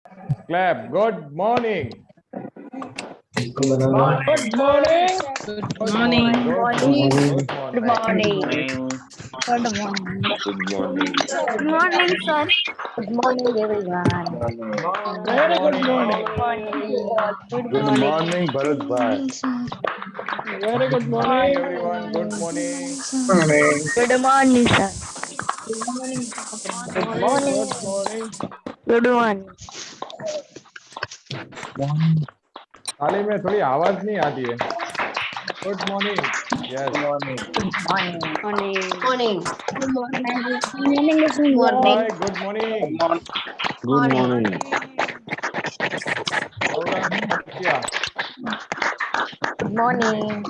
Clap. Good morning. Good morning. Good morning. Good morning. Good morning. Good morning. Good morning. Good morning. Good morning, sir. Good morning, everyone. Very good morning. Good Good morning. morning, Bharat bhai. Very good morning, everyone. Good morning. Morning. Good morning, sir. Good morning. Good morning. Good morning. थाली में थोड़ी आवाज नहीं आती है. Good morning. Yes. Morning. Morning. Morning. Morning. Good morning. Good Hi. Good morning. Good morning. Program start किया. Good morning.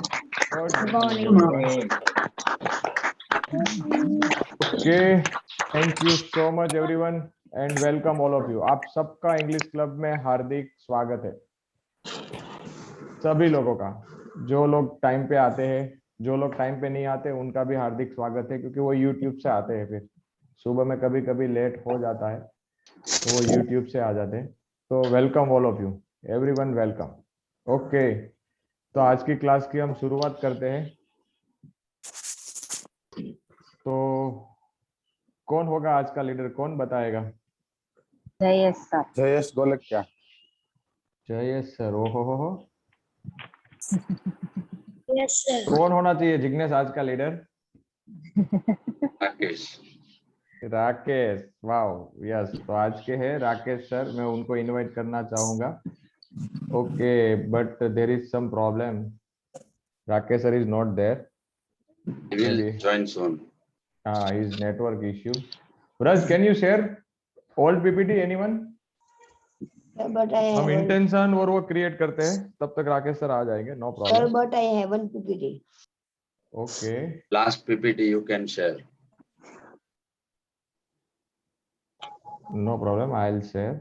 Good morning. morning. Okay. Thank you so much, everyone, and welcome all of you. आप सबका English club में हार्दिक स्वागत है. सभी लोगों का, जो लोग टाइम पे आते हैं, जो लोग टाइम पे नहीं आते, उनका भी हार्दिक स्वागत है, क्योंकि वो यूट्यूब से आते हैं. फिर सुबह में कभी कभी लेट हो जाता है, तो वो यूट्यूब से आ जाते हैं. तो welcome all of you, everyone welcome. Okay, तो आज की क्लास की हम शुरुआत करते हैं. तो कौन होगा आज का लीडर, कौन बताएगा? Jayes sir. जयेश गोलक क्या? जयेश सर. ओहो हो. Yes, sir. कौन होना चाहिए जिग्नेश आज का leader? Rakesh. Rakesh. Wow. Yes, तो आज के हैं राकेश सर. मैं उनको इनवाइट करना चाहूंगा. Okay, but there is some problem. Rakesh sir is not there. He will Maybe. join soon. His network issue. Raj, can you share old PPT? Anyone? But I हम haven't. Intention और वो create करते हैं, तब तक Rakesh sir आ जाएंगे. No Sir, problem. but I haven't PPT. Okay. Last PPT you can share. No problem, I will share.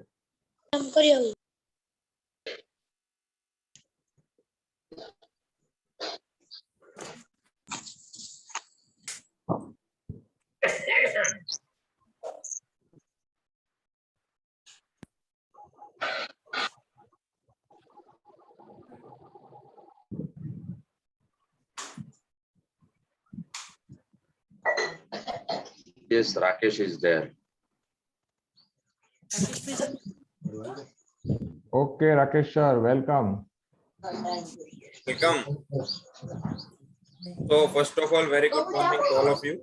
Yes, Rakesh is there. Okay Rakesh sir, welcome. Welcome. So first of all, very good morning to all of you.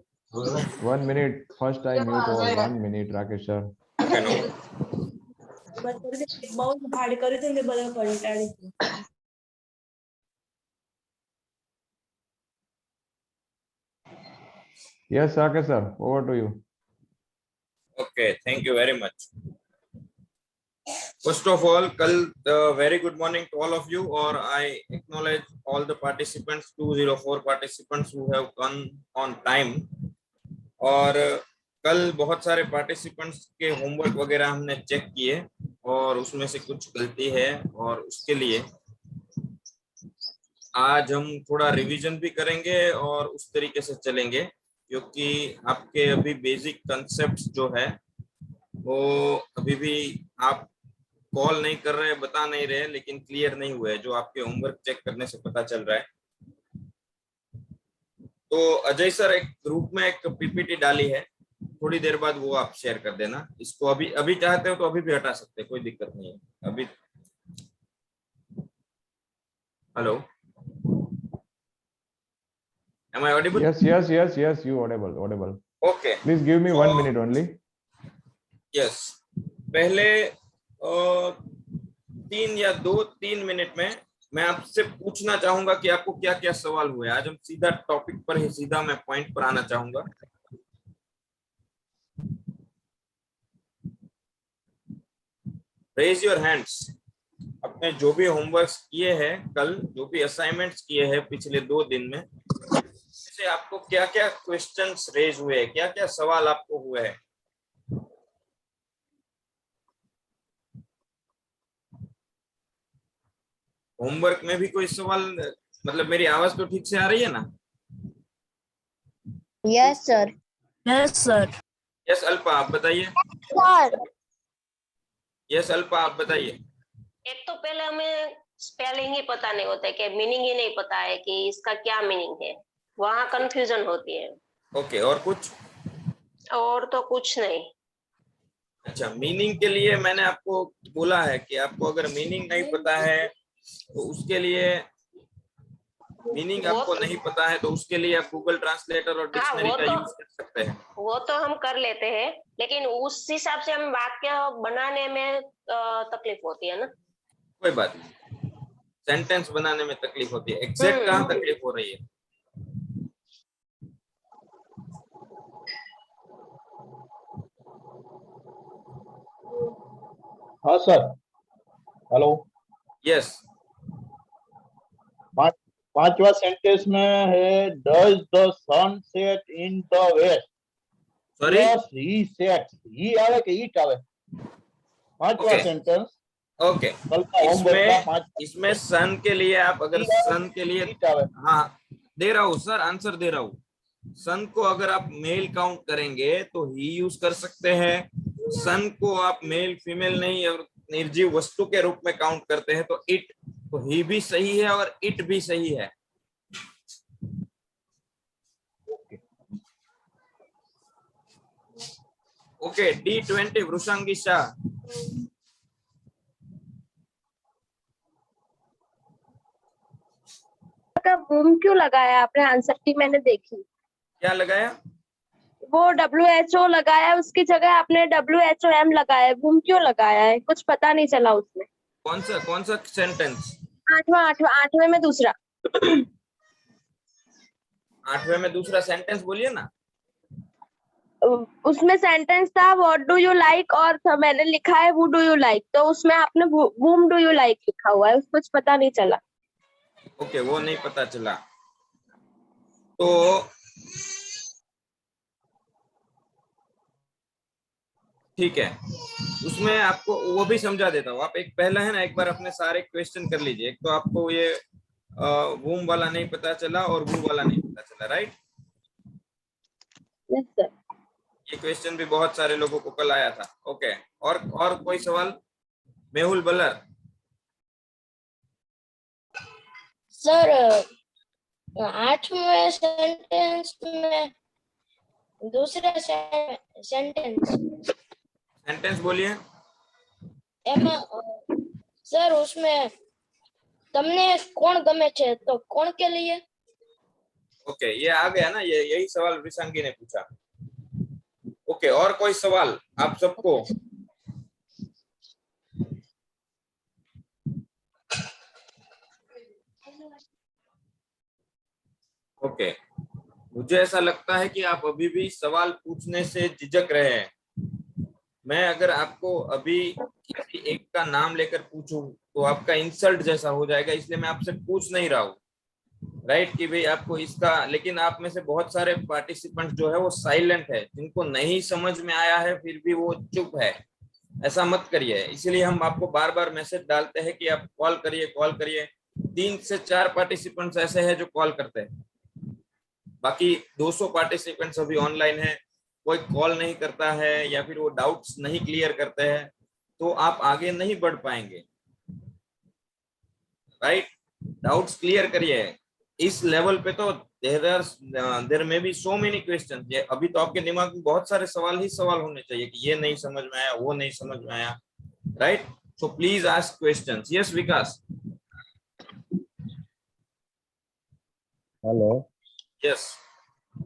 1 minute. First I mute all. 1 minute, Rakesh sir. Okay, no. Yes, Rakesh sir, over to you. Okay, thank you very much. First of all, very good morning to all of you, or I acknowledge all the participants, 204 participants who have come on time. और कल बहुत सारे participants के homework वगैरह हमने check किए और उसमें से कुछ गलती है, और उसके लिए आज हम थोड़ा रिवीजन भी करेंगे और उस तरीके से चलेंगे, क्योंकि आपके अभी बेसिक कंसेप्ट्स जो है वो अभी भी आप कॉल नहीं कर रहे, बता नहीं रहे, लेकिन क्लियर नहीं हुए, जो आपके होमवर्क चेक करने से पता चल रहा है. तो अजय सर एक ग्रुप में एक पीपीटी डाली है, थोड़ी देर बाद वो आप शेयर कर देना. इसको अभी चाहते हो तो अभी भी हटा सकते हैं, कोई दिक्कत नहीं है. अभी hello, am I audible? Yes, you audible. Okay. Please give me 1 minute only. Yes. पहले 3 मिनट में मैं आपसे पूछना चाहूंगा कि आपको क्या क्या सवाल हुए. आज हम सीधा टॉपिक पर ही, सीधा मैं पॉइंट पर आना चाहूंगा. Raise your hands. अपने जो भी होमवर्क किए हैं कल, जो भी असाइनमेंट्स किए हैं पिछले 2 दिन में, से आपको क्या क्या क्वेश्चंस रेज हुए हैं, क्या क्या सवाल आपको हुए हैं. होमवर्क में भी कोई सवाल, मतलब मेरी आवाज तो ठीक से आ रही है ना? Yes, sir. Yes, sir. Yes Alpa, आप बताइए. Sir. यस अल्पा, आप बताइए। एक तो पहले हमें स्पेलिंग ही पता नहीं होता है, कि मीनिंग ही नहीं पता है कि इसका क्या मीनिंग है, वहाँ कंफ्यूजन होती है। ओके, और कुछ? और तो कुछ नहीं। अच्छा, मीनिंग के लिए मैंने आपको बोला है कि आपको अगर मीनिंग नहीं पता है तो उसके लिए मीनिंग आपको नहीं पता है तो उसके लिए आप गूगल ट्रांसलेटर और डिक्शनरी का यूज कर सकते हैं। वो तो हम कर लेते हैं, लेकिन उस हिसाब से हम वाक्य बनाने में तकलीफ होती है ना। कोई बात नहीं, सेंटेंस बनाने में तकलीफ होती है, एग्जैक्ट कहाँ तकलीफ हो रही है? हाँ सर, हेलो। यस, पांचवा सेंटेंस में है does the sun set in the west. Sorry, yes, ही सेट, ही आवे कि ईट आवे? पांचवा Okay. सेंटेंस ओके, कल का होमवर्क का पांचवा इसमें सन के लिए आप अगर सन के लिए, ईट आवे। हाँ दे रहा हूँ सर, आंसर दे रहा हूँ। सन को अगर आप मेल काउंट करेंगे तो ही यूज कर सकते हैं, सन को आप मेल फीमेल नहीं और निर्जीव वस्तु के रूप में काउंट करते हैं तो इट, तो ही भी सही है और इट भी सही है। Okay, D20 Vrishangi Shah. का बूम क्यों लगाया आपने? आंसर की मैंने देखी, क्या लगाया? वो WHO लगाया, उसकी जगह आपने WHOM लगाया है। बूम क्यों लगाया है? कुछ पता नहीं चला उसमें। कौन सा सेंटेंस? आठवें में दूसरा। 8वें में दूसरा सेंटेंस बोलिए ना। उसमें सेंटेंस था व्हाट डू यू लाइक, और मैंने लिखा है वू डू यू लाइक, तो उसमें आपने बूम डू यू लाइक लिखा हुआ है, कुछ पता नहीं चला। ओके, वो नहीं पता चला तो ठीक है, उसमें आपको वो भी समझा देता हूँ। आप एक पहला है ना, एक बार अपने सारे क्वेश्चन कर लीजिए। एक तो आपको ये वूम वाला नहीं पता चला और वू वाला नहीं पता चला, राइट? Yes sir. ये क्वेश्चन भी बहुत सारे लोगों को कल आया था। ओके, और कोई सवाल? मेहुल बलर। सर 8वें सेंटेंस में दूसरा सेंटेंस बोलिए। सर उसमें तमने कौन गमे छे, तो कौन के लिए? ओके, ये आ गया ना, ये यही सवाल विशांगी ने पूछा। ओके, और कोई सवाल आप सबको? ओके, मुझे ऐसा लगता है कि आप अभी भी सवाल पूछने से झिझक रहे हैं। मैं अगर आपको अभी किसी एक का नाम लेकर पूछूं तो आपका इंसल्ट जैसा हो जाएगा, इसलिए मैं आपसे पूछ नहीं रहा हूँ, राइट? कि भाई आपको इसका, लेकिन आप में से बहुत सारे पार्टिसिपेंट जो है वो साइलेंट है, जिनको नहीं समझ में आया है फिर भी वो चुप है। ऐसा मत करिए, इसलिए हम आपको बार बार मैसेज डालते हैं कि आप कॉल करिए। 3 से 4 पार्टिसिपेंट्स ऐसे हैं जो कॉल करते हैं, बाकी 200 पार्टिसिपेंट्स अभी ऑनलाइन है, कोई कॉल नहीं करता है या फिर वो डाउट्स नहीं क्लियर करते हैं, तो आप आगे नहीं बढ़ पाएंगे, राइट? डाउट्स क्लियर करिए। इस लेवल पे तो देयर में बी सो मेनी क्वेश्चन। अभी तो आपके दिमाग में बहुत सारे सवाल होने चाहिए कि ये नहीं समझ में आया, वो नहीं समझ में आया, right? So please ask questions. Yes Vikas. Hello. Yes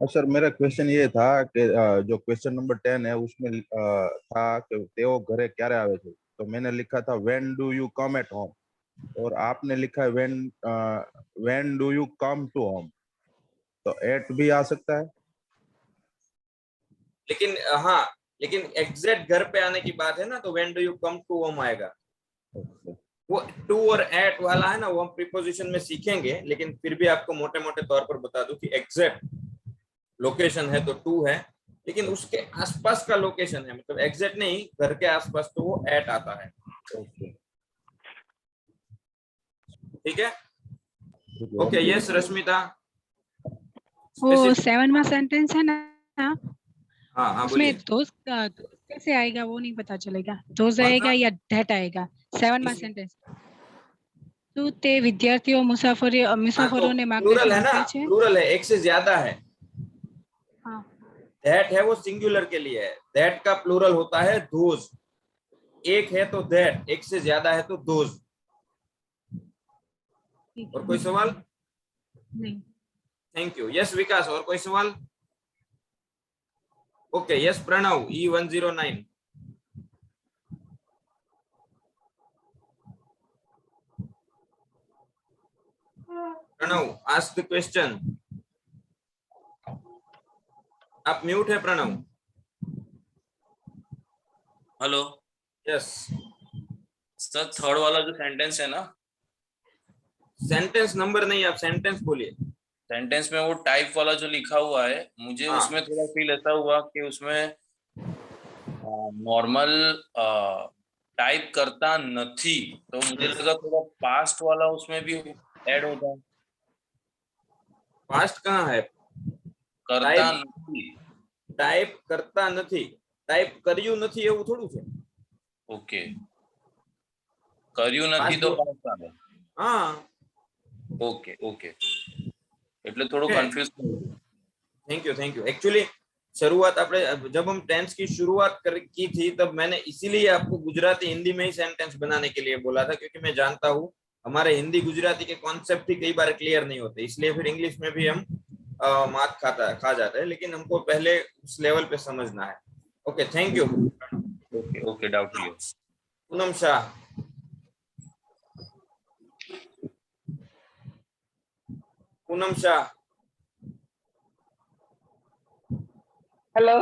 sir, मेरा क्वेश्चन ये था कि जो क्वेश्चन नंबर 10 है उसमें था कि तेओ घरे क्यारे आवे छे, तो मैंने लिखा था when do you come at home, और आपने लिखा है when do you come to home, तो एट भी आ सकता है। लेकिन हाँ, लेकिन एग्जैक्ट घर पे आने की बात है ना, तो when do you come to home आएगा। वो टू और एट वाला है ना, वो हम प्रीपोजिशन में सीखेंगे, लेकिन फिर भी आपको मोटे मोटे तौर पर बता दूं कि एग्जैक्ट लोकेशन है तो टू है, लेकिन उसके आसपास का लोकेशन है, मतलब एग्जैक्ट नहीं, घर के आसपास, तो वो एट आता है। ठीक है? Okay, yes Rashmita. वो 7वां सेंटेंस है ना, हाँ उसमें बोलिए। दोस्त कैसे आएगा वो नहीं पता चलेगा. those आएगा या that आएगा. 7 માં સેન્ટેન્સ. શું તે વિદ્યાર્થીઓ મુસાફરોને प्लूरल है ना, માર્ગદર્શન આપે છે? प्लूरल है, एक से ज्यादा है. हाँ. दैट है वो सिंगुलर के लिए है. दैट का प्लूरल होता है दोज. एक है तो दैट, एक से ज्यादा है तो दोज. और कोई सवाल? नहीं. Thank you. यस विकास, और कोई सवाल? Okay. Yes Pranav, E109. Pranav, ask the question. आप म्यूट है Pranav. Hello. Yes. Sir third वाला जो सेंटेंस है ना, सेंटेंस नंबर नहीं, आप सेंटेंस बोलिए. सेंटेंस में वो टाइप वाला जो लिखा हुआ है, मुझे हाँ. उसमें थोड़ा फील ऐसा हुआ कि उसमें नॉर्मल टाइप करता नहीं, तो मुझे लगा थोड़ा पास्ट वाला उसमें भी ऐड होता है. पास्ट कहाँ है? करता नहीं. टाइप करता નથી, टाइप કર્યું નથી એવું થોડું છે. ઓકે. કર્યું નથી તો પાસ્ટ આવે. हाँ. Okay okay. એટલે થોડું કન્ફ્યુઝ થઈ ગયું. Thank you, thank you. Actually शुरुआत आपने जब हम टेंस की शुरुआत की थी तब मैंने इसीलिए आपको गुजराती हिंदी में ही सेंटेंस बनाने के लिए बोला था, क्योंकि मैं जानता हूँ हमारे हिंदी गुजराती के कॉन्सेप्ट ही कई बार क्लियर नहीं होते, इसलिए फिर इंग्लिश में भी हम मात खा जाते हैं, लेकिन हमको पहले उस लेवल पे समझना है. Okay, thank you. Okay okay, doubt clear. Poonam Shah. Poonam Shah. Hello.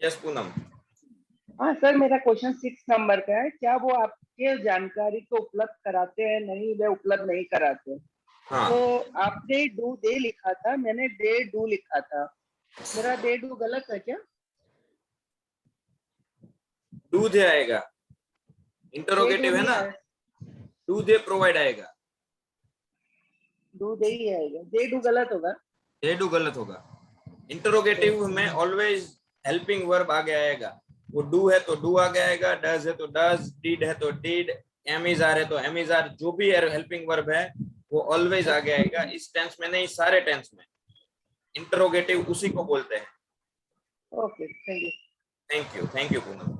Yes Poonam. हाँ सर, मेरा क्वेश्चन 6 नंबर का है. क्या वो आपके जानकारी को उपलब्ध कराते हैं? नहीं, वे उपलब्ध नहीं कराते. हाँ. तो आपने डू दे लिखा था, मैंने दे डू लिखा था. मेरा दे डू गलत है क्या? डू दे आएगा, इंटरोगेटिव है ना. डू दे प्रोवाइड आएगा. डू दे ही आएगा. दे डू गलत होगा. दे डू गलत होगा. इंटरोगेटिव में ऑलवेज हेल्पिंग वर्ब आगे आएगा. वो डू है तो डू आगे आएगा, डज है तो डज, डिड है तो डिड, एम इज आर है तो एम इज आर. जो भी हेल्पिंग वर्ब है वो ऑलवेज आगे आएगा. इस टेंस में नहीं, सारे टेंस में इंटरोगेटिव उसी को बोलते हैं. Okay, thank you. Thank you Poonam.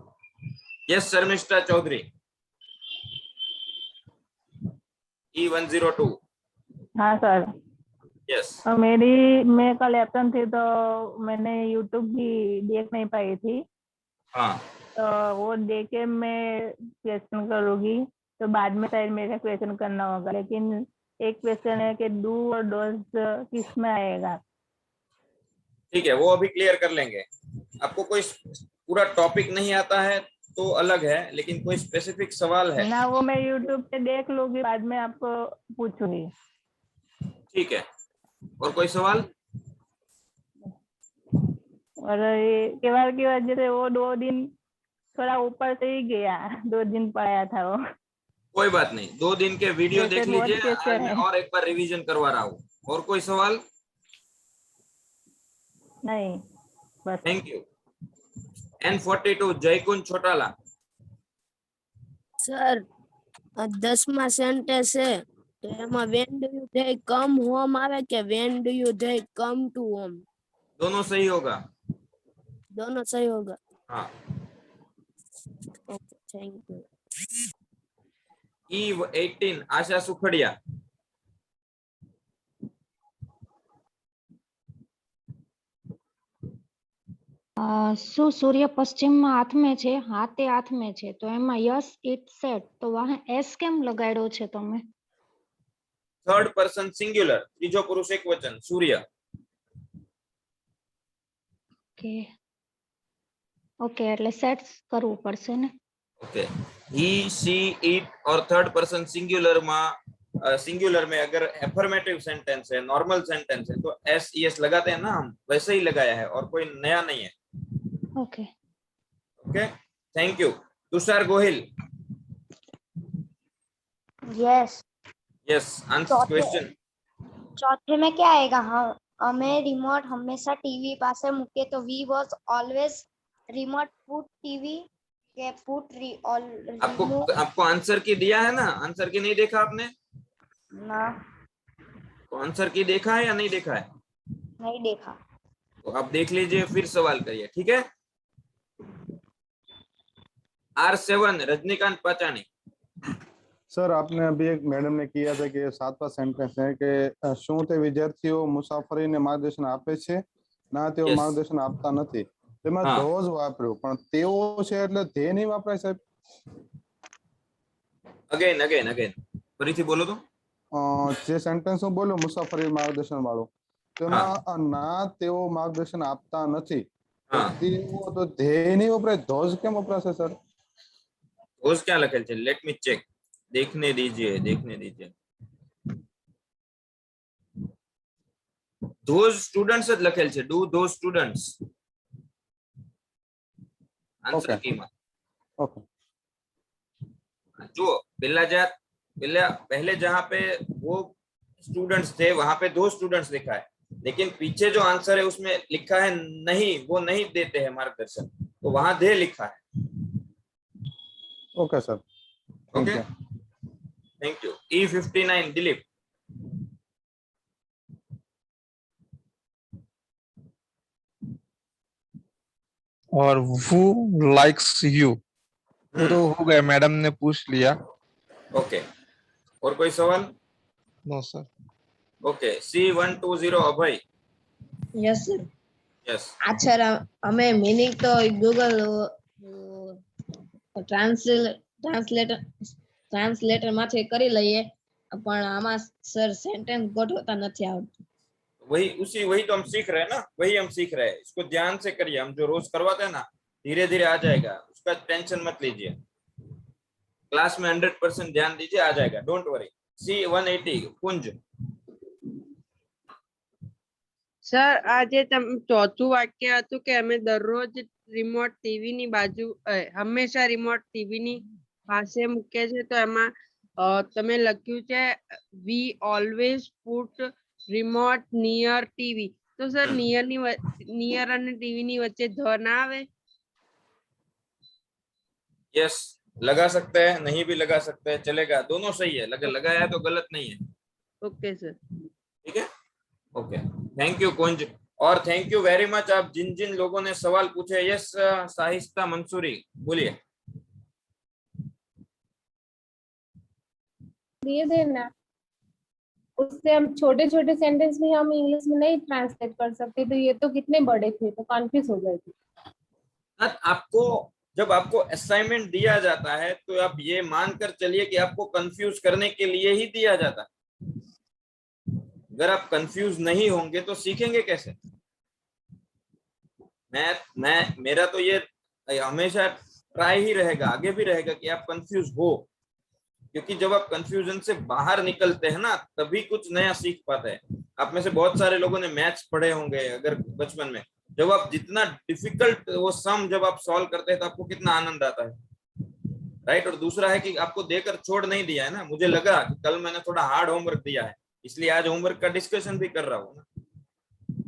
Yes Sharmishtha Chaudhary, E102. हाँ सर. यस. मैं कल एब्सेंट थी तो मैंने यूट्यूब भी देख नहीं पाई थी. हाँ. तो वो देख के मैं क्वेश्चन करूंगी, तो बाद में शायद मेरा क्वेश्चन करना होगा. लेकिन एक क्वेश्चन है कि डू और डोज किस में आएगा? ठीक है, वो अभी क्लियर कर लेंगे. आपको कोई पूरा टॉपिक नहीं आता है तो अलग है, लेकिन कोई स्पेसिफिक सवाल है ना, वो मैं यूट्यूब पे देख लूंगी, बाद में आपको पूछूंगी. ठीक है. और कोई सवाल? और ये त्योहार की वजह से वो 2 दिन थोड़ा ऊपर से ही गया. 2 दिन पढ़ाया था वो. कोई बात नहीं, 2 दिन के वीडियो देख बहुत लीजिए. क्वेश्चन आज मैं है. और एक बार रिवीजन करवा रहा हूँ. और कोई सवाल? नहीं, बस. Thank you. N42 Jaykunj Chotala. Sir 10માં સેન્ટેન્સ છે તો એમાં when do you they come home આવે કે when do you they come to home? दोनों सही होगा. दोनों सही होगा. हाँ. Okay, thank you. E18 आशा सुखड़िया. શું સૂર્ય પશ્ચિમમાં હાથ में છે? હા તે હાથ में છે, તો એમાં યસ ઇટ સેટ, તો વહાં એસ કેમ લગાડ્યો છે તમે? थर्ड पर्सन सिंगुलर, तीजो पुरुष एक वचन, सूर्य. ઓકે ઓકે, એટલે સેટ કરવું પડશે ને? ओके. ही सी इट और थर्ड पर्सन सिंगुलर में अगर एफर्मेटिव सेंटेंस है, नॉर्मल सेंटेंस है, तो एस ईएस लगाते हैं ना हम, वैसे ही लगाया है और कोई नया नहीं है. Okay okay, thank you. Tushar Gohil. Yes. Yes, answer question. चौथे में क्या आएगा? हाँ, हमें रिमोट हमेशा टीवी पास मूके तो we was always remote put TV के पुट आपको आंसर की दिया है ना? आंसर की नहीं देखा आपने? ना तो आंसर की देखा है या नहीं देखा है? नहीं देखा। तो आप देख लीजिए, फिर सवाल करिए, ठीक है? R7 रजनीकांत पाचानी। सर आपने अभी एक मैडम ने किया था કે સાતમા સેન્ટેન્સ છે કે શું તે વિદ્યાર્થીઓ મુસાફરીને માર્ગદર્શન આપે છે ના તેઓ Yes. માર્ગદર્શન આપતા નથી તેમાં હા. ધોજ વાપર્યું પણ તેઓ છે એટલે ધે નહીં વાપરાય સાહેબ અગેન ફરીથી બોલો તો. જે સેન્ટેન્સ હું બોલ્યો મુસાફરી માર્ગદર્શન વાળું તેમાં ના તેઓ માર્ગદર્શન આપતા નથી હા. તેઓ તો ધે નહીં વપરાય ધોજ કેમ વપરાશે સર ધોઝ ક્યાં લખેલ છે? Let me check. देखने दीजिए. those students જ લખેલ છે. do those students. आंसर की मत. ओके जो पहले जहां पे वो स्टूडेंट्स थे वहां पे दो स्टूडेंट्स लिखा है, लेकिन पीछे जो आंसर है उसमें लिखा है नहीं, वो नहीं देते हैं मार्गदर्शन, तो वहां दे लिखा है. Okay sir okay, thank you. E59 Dilip. और who likes you वो तो हो गया, मैडम ने पूछ लिया. ओके, और कोई सवाल? No sir. Okay, C120 Abhay. Yes sir. Yes. अच्छा हमें मीनिंग तो गूगल ટ્રાન્સલેટર માંથી કરી લઈએ પણ આમાં સર સેન્ટેન્સ ગોઠવતા નથી આવડતું. वही तो हम सीख रहे हैं ना, वही हम सीख रहे हैं. इसको ध्यान से करिए, हम जो रोज करवाते हैं ना, धीरे धीरे आ जाएगा, उसका टेंशन मत लीजिए. क्लास में 100% ध्यान दीजिए, आ जाएगा, don't worry. C180 Kunj. Sir આજે ચોથું વાક્ય હતું કે અમે દરરોજ રિમોટ ટીવી ની બાજુ હંમેશા રિમોટ ટીવી ની પાસે મૂકે છે, તો એમાં તમે લખ્યું છે વી always put remote near TV, તો સર નિયર અને ટીવી ની વચ્ચે ધ ના આવે? यस, लगा सकते हैं, नहीं भी लगा सकते हैं, चलेगा, दोनों सही है. लगाया तो गलत नहीं है. Okay sir. ठीक है, ओके. थैंक यू कुंज, और थैंक यू वेरी मच आप जिन जिन लोगों ने सवाल पूछे. यस साहिस्ता मंसूरी, बोलिए. दिए देना, उससे हम छोटे छोटे सेंटेंस भी हम इंग्लिश में नहीं ट्रांसलेट कर सकते, तो ये तो कितने बड़े थे, तो कंफ्यूज हो गए थे. आपको जब आपको असाइनमेंट दिया जाता है तो आप ये मानकर चलिए कि आपको कंफ्यूज करने के लिए ही दिया जाता है. अगर आप कंफ्यूज नहीं होंगे तो सीखेंगे कैसे? मेरा तो ये हमेशा ट्राई ही रहेगा, आगे भी रहेगा कि आप कंफ्यूज हो, क्योंकि जब आप कंफ्यूजन से बाहर निकलते हैं ना, तभी कुछ नया सीख पाते हैं. आप में से बहुत सारे लोगों ने मैथ्स पढ़े होंगे अगर बचपन में. जब आप जितना डिफिकल्ट वो सम जब आप सॉल्व करते हैं तो आपको कितना आनंद आता है, राइट? और दूसरा है कि आपको देकर छोड़ नहीं दिया है ना. मुझे लगा कि कल मैंने थोड़ा हार्ड होमवर्क दिया है, इसलिए आज होमवर्क का डिस्कशन भी कर रहा हूँ ना.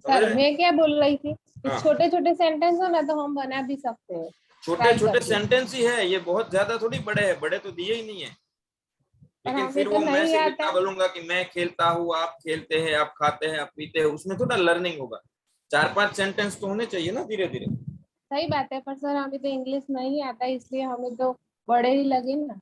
सर मैं क्या बोल रही थी, हाँ. छोटे छोटे सेंटेंस हो ना तो हम बना भी सकते हैं. छोटे छोटे सेंटेंस ही है ये, बहुत ज्यादा थोड़ी बड़े हैं, बड़े तो दिए ही नहीं है. लेकिन फिर वो मैं से इतना बोलूंगा कि मैं खेलता हूँ, आप खेलते हैं, आप खाते हैं, आप पीते हैं, उसमें थोड़ा लर्निंग होगा. 4-5 सेंटेंस तो होने चाहिए ना धीरे धीरे. सही बात है, पर सर हमें तो इंग्लिश नहीं आता, इसलिए हमें तो बड़े ही लगे ना.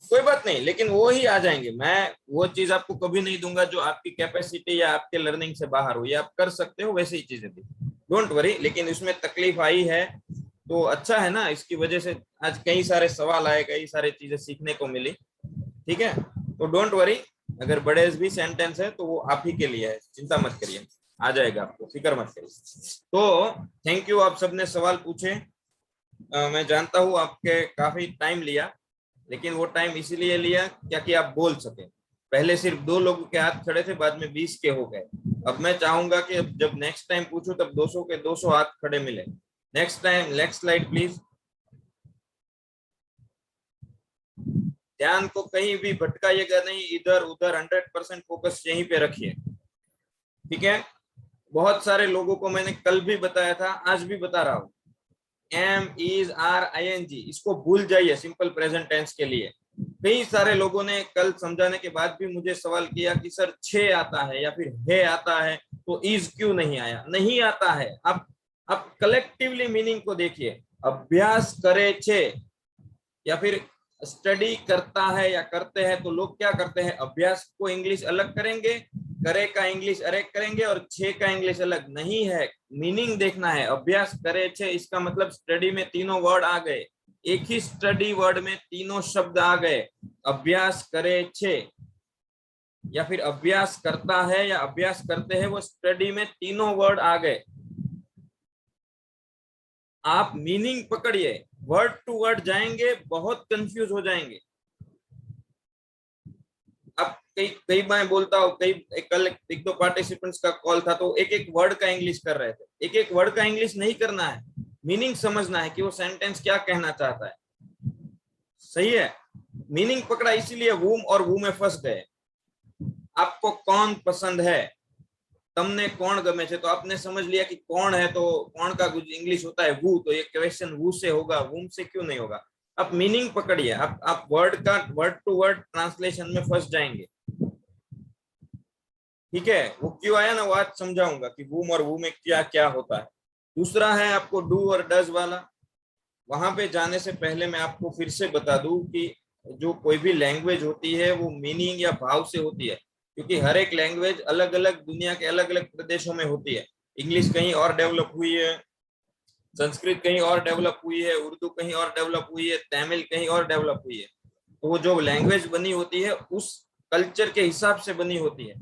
कोई बात नहीं, लेकिन वो ही आ जाएंगे. मैं वो चीज आपको कभी नहीं दूंगा जो आपकी कैपेसिटी या आपके लर्निंग से बाहर हो. ये आप कर सकते हो, वैसे ही चीजें भी, डोंट वरी. लेकिन इसमें तकलीफ आई है तो अच्छा है ना, इसकी वजह से आज कई सारे सवाल आए, कई सारी चीजें सीखने को मिली. ठीक है, तो डोंट वरी. अगर बड़े भी सेंटेंस है तो वो आप ही के लिए है, चिंता मत करिए, आ जाएगा, आपको फिक्र मत करिए. तो थैंक यू, आप सबने सवाल पूछे. मैं जानता हूँ आपके काफी टाइम लिया, लेकिन वो टाइम इसीलिए लिया क्या कि आप बोल सके. पहले सिर्फ 2 लोगों के हाथ खड़े थे, बाद में 20 के हो गए. अब मैं चाहूंगा कि जब नेक्स्ट टाइम पूछूं तब 200 के 200 हाथ खड़े मिले. Next time, next slide please. ध्यान को कहीं भी भटकाइएगा नहीं, इधर उधर 100% फोकस यहीं पे रखिए. ठीक है, बहुत सारे लोगों को मैंने कल भी बताया था, आज भी बता रहा हूँ एम, इज, आर, ING, इसको भूल जाइए सिंपल प्रेजेंट टेंस के लिए। कई सारे लोगों ने कल समझाने के बाद भी मुझे सवाल किया कि सर छे आता है या फिर है आता है तो इज क्यों नहीं आया। नहीं आता है। आप कलेक्टिवली मीनिंग को देखिए। अभ्यास करे छे या फिर स्टडी करता है या करते हैं तो लोग क्या करते हैं, अभ्यास को इंग्लिश अलग करेंगे, करे का इंग्लिश अलग करेंगे और छे का इंग्लिश अलग। नहीं है, मीनिंग देखना है। अभ्यास करे छे इसका मतलब स्टडी में तीनों वर्ड आ गए, एक ही स्टडी वर्ड में तीनों शब्द आ गए। अभ्यास करे छे या फिर अभ्यास करता है या अभ्यास करते हैं, वो स्टडी में तीनों वर्ड आ गए। आप मीनिंग पकड़िए, वर्ड टू वर्ड जाएंगे बहुत कंफ्यूज हो जाएंगे। अब कई बार बोलता हूँ, कल एक दो पार्टिसिपेंट्स का कॉल था तो एक एक वर्ड का इंग्लिश कर रहे थे। एक एक वर्ड का इंग्लिश नहीं करना है, मीनिंग समझना है कि वो सेंटेंस क्या कहना चाहता है। सही है, मीनिंग पकड़ा इसीलिए वूम और वू में फंस गए। आपको कौन पसंद है, तमने कौन गमे छे, तो आपने समझ लिया कि कौन है, तो कौन का इंग्लिश होता है वू, तो ये क्वेश्चन वू से होगा, वूम से क्यों नहीं होगा। आप मीनिंग पकड़िए, आप वर्ड का वर्ड टू वर्ड ट्रांसलेशन में फंस जाएंगे। ठीक है, वो क्यों आया ना वो आज समझाऊंगा कि वूम और वू में क्या क्या होता है। दूसरा है आपको डू और डज वाला। वहां पे जाने से पहले मैं आपको फिर से बता दूं कि जो कोई भी लैंग्वेज होती है वो मीनिंग या भाव से होती है, क्योंकि हर एक लैंग्वेज अलग अलग दुनिया के अलग अलग प्रदेशों में होती है। इंग्लिश कहीं और डेवलप हुई है, संस्कृत कहीं और डेवलप हुई है, उर्दू कहीं और डेवलप हुई है, तमिल कहीं और डेवलप हुई है। तो वो जो लैंग्वेज बनी होती है उस कल्चर के हिसाब से बनी होती है,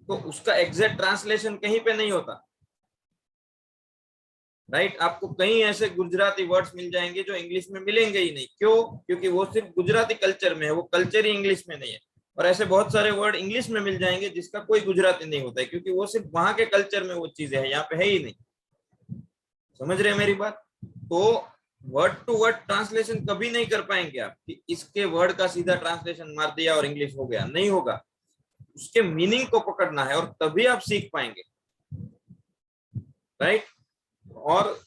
तो उसका एग्जैक्ट ट्रांसलेशन कहीं पे नहीं होता। राइट, आपको कई ऐसे गुजराती वर्ड्स मिल जाएंगे जो इंग्लिश में मिलेंगे ही नहीं। क्यों? क्योंकि वो सिर्फ गुजराती कल्चर में है, वो कल्चर ही इंग्लिश में नहीं है। और ऐसे बहुत सारे वर्ड इंग्लिश में मिल जाएंगे जिसका कोई गुजराती नहीं होता है, क्योंकि वो सिर्फ वहां के कल्चर में वो चीजें है, यहाँ पे है ही नहीं। समझ रहे हैं मेरी बात? तो वर्ड टू वर्ड ट्रांसलेशन कभी नहीं कर पाएंगे आप कि इसके वर्ड का सीधा ट्रांसलेशन मार दिया और इंग्लिश हो गया, नहीं होगा। उसके मीनिंग को पकड़ना है और तभी आप सीख पाएंगे। राइट, और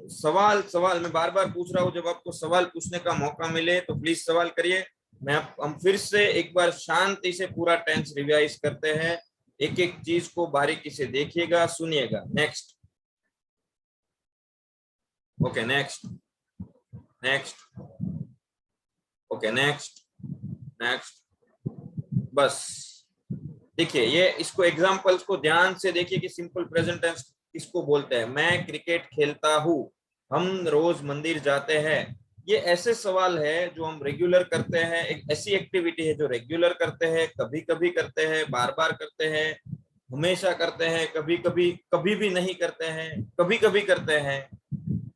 सवाल मैं बार बार पूछ रहा हूँ, जब आपको सवाल पूछने का मौका मिले तो प्लीज सवाल करिए। हम फिर से एक बार शांति से पूरा टेंस रिवाइज करते हैं, एक एक चीज को बारीकी से देखिएगा, सुनिएगा। Next, okay, next, okay, next. बस देखिए, ये इसको एग्जांपल्स को ध्यान से देखिए कि सिंपल प्रेजेंट टेंस किसको बोलते हैं। मैं क्रिकेट खेलता हूँ, हम रोज मंदिर जाते हैं। ये ऐसे सवाल है जो हम रेगुलर करते हैं, एक ऐसी एक्टिविटी है जो रेगुलर करते हैं, कभी कभी करते हैं, बार बार करते हैं, हमेशा करते हैं, कभी भी नहीं करते हैं, कभी कभी करते हैं।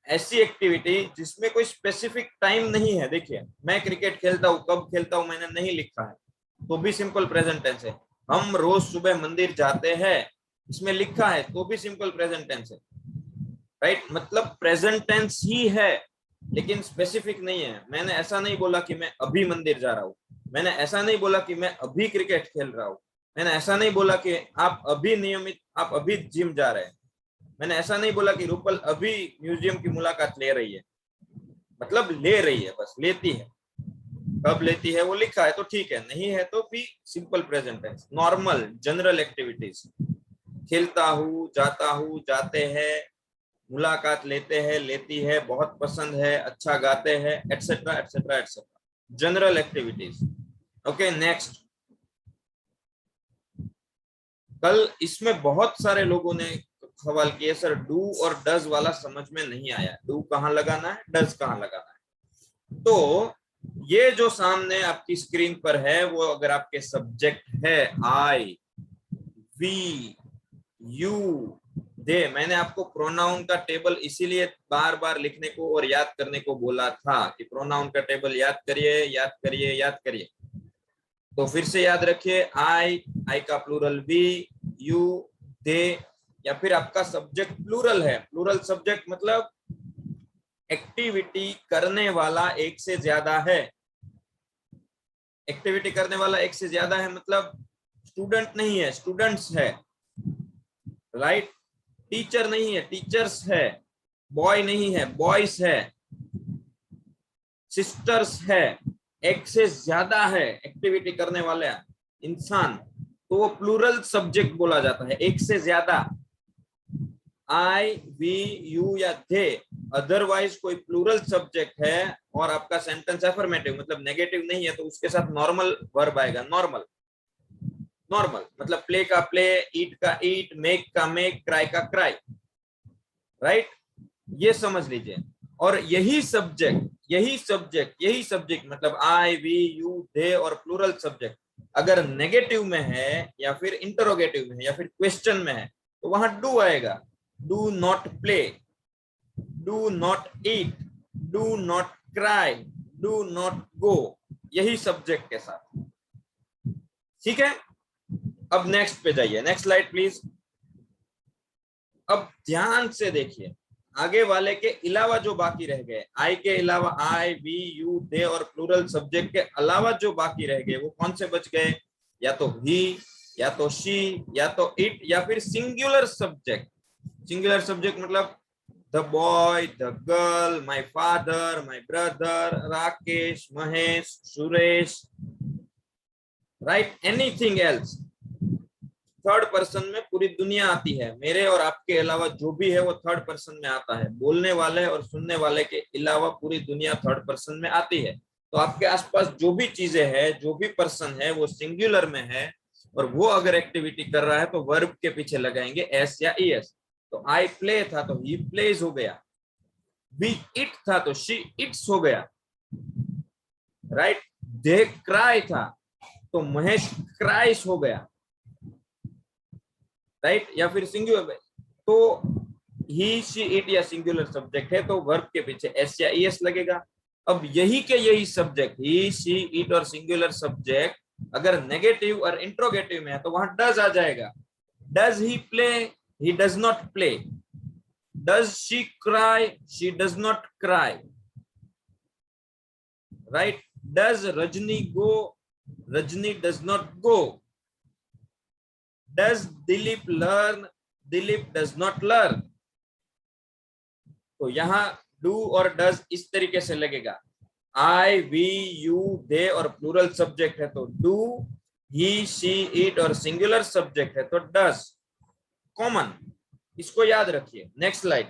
ऐसी एक्टिविटी जिसमें कोई स्पेसिफिक टाइम नहीं है। देखिए, मैं क्रिकेट खेलता हूँ, कब खेलता हूँ मैंने नहीं लिखा है, तो भी सिंपल प्रेजेंट टेंस है। हम रोज सुबह मंदिर जाते हैं, इसमें लिखा है, तो भी सिंपल प्रेजेंट टेंस है। राइट, मतलब प्रेजेंट टेंस ही है लेकिन स्पेसिफिक नहीं है। मैंने ऐसा नहीं बोला कि मैं अभी मंदिर जा रहा हूँ, मैंने ऐसा नहीं बोला कि मैं अभी क्रिकेट खेल रहा हूँ, मैंने ऐसा नहीं बोला कि आप अभी जिम जा रहे हैं, मैंने ऐसा नहीं बोला कि रूपल अभी म्यूजियम की मुलाकात ले रही है। मतलब ले रही है, बस लेती है। कब लेती है वो लिखा है तो ठीक है, नहीं है तो भी simple present tense. Normal general activities, खेलता हूँ, जाता हूँ, जाते हैं, मुलाकात लेते हैं, लेती है, बहुत पसंद है, अच्छा गाते हैं, etcetera etcetera etcetera, general activities. Okay, next. कल इसमें बहुत सारे लोगों ने सवाल किए, सर डू और डज वाला समझ में नहीं आया, डू कहाँ लगाना है, डज कहाँ लगाना है। तो ये जो सामने आपकी स्क्रीन पर है वो अगर आपके सब्जेक्ट है आई, वी, यू, दे, मैंने आपको प्रोनाउन का टेबल इसीलिए बार बार लिखने को और याद करने को बोला था कि प्रोनाउन का टेबल याद करिए, याद करिए, याद करिए। तो फिर से याद रखिए, आई का प्लूरल वी, यू, दे, या फिर आपका सब्जेक्ट प्लूरल है। प्लूरल सब्जेक्ट मतलब एक्टिविटी करने वाला एक से ज्यादा है। एक्टिविटी करने वाला एक से ज्यादा है मतलब स्टूडेंट नहीं है, स्टूडेंट्स है। राइट, टीचर नहीं है, टीचर्स है। बॉय नहीं है, बॉयज है, सिस्टर्स है, एक से ज्यादा है एक्टिविटी करने वाले इंसान, तो वो प्लूरल सब्जेक्ट बोला जाता है, एक से ज्यादा। आई, वी, यू या दे, अदरवाइज कोई प्लूरल सब्जेक्ट है और आपका सेंटेंस अफर्मेटिव मतलब नेगेटिव नहीं है, तो उसके साथ नॉर्मल वर्ब आएगा। नॉर्मल, नॉर्मल मतलब प्ले का प्ले, ईट का ईट, मेक का मेक, क्राई का क्राई, राइट? ये समझ लीजिए। और यही सब्जेक्ट मतलब आई, वी, यू, दे और प्लूरल सब्जेक्ट अगर नेगेटिव में है या फिर इंटरोगेटिव में है या फिर क्वेश्चन में है तो वहां डू आएगा। Do not play, do not eat, do not cry, do not go, यही सब्जेक्ट के साथ। ठीक है, अब नेक्स्ट पे जाइए, नेक्स्ट स्लाइड प्लीज। अब ध्यान से देखिए, आगे वाले के अलावा जो बाकी रह गए, आई के अलावा आई, वी, यू, दे और प्लूरल सब्जेक्ट के अलावा जो बाकी रह गए वो कौन से बच गए? या तो ही, या तो शी, या तो इट, या फिर सिंगुलर सब्जेक्ट। सिंगुलर सब्जेक्ट मतलब the boy, the girl, my father, my brother, Rakesh, Mahesh, Suresh, right? Anything else. Third person में पूरी दुनिया आती है, मेरे और आपके अलावा जो भी है वो थर्ड पर्सन में आता है। बोलने वाले और सुनने वाले के अलावा पूरी दुनिया थर्ड पर्सन में आती है। तो आपके आसपास जो भी चीजें हैं, जो भी पर्सन है वो सिंगुलर में है और वो अगर एक्टिविटी कर रहा है तो वर्ब के पीछे लगाएंगे एस या ईएस। तो आई प्ले था तो ही प्लेज हो गया, वी इट था तो शी इट्स हो गया, राइट? दे क्राई था तो महेश क्राइस हो गया, राइट? या फिर सिंगुलर तो ही, शी, इट या सिंगुलर सब्जेक्ट है तो वर्ब के पीछे एस या ईएस लगेगा। अब यही के यही सब्जेक्ट ही, शी, इट और सिंगुलर सब्जेक्ट अगर नेगेटिव और इंट्रोगेटिव में है तो वहां डज आ जाएगा। Does he play, he does not play. Does she cry, she does not cry, right? Does Rajni go, Rajni does not go. Does Dilip learn? Dilip does not learn. तो यहाँ do और does इस तरीके से लगेगा। I, we, you, they और plural subject है तो do, he, she, it और सिंगुलर सब्जेक्ट है तो does। कॉमन, इसको याद रखिए। नेक्स्ट स्लाइड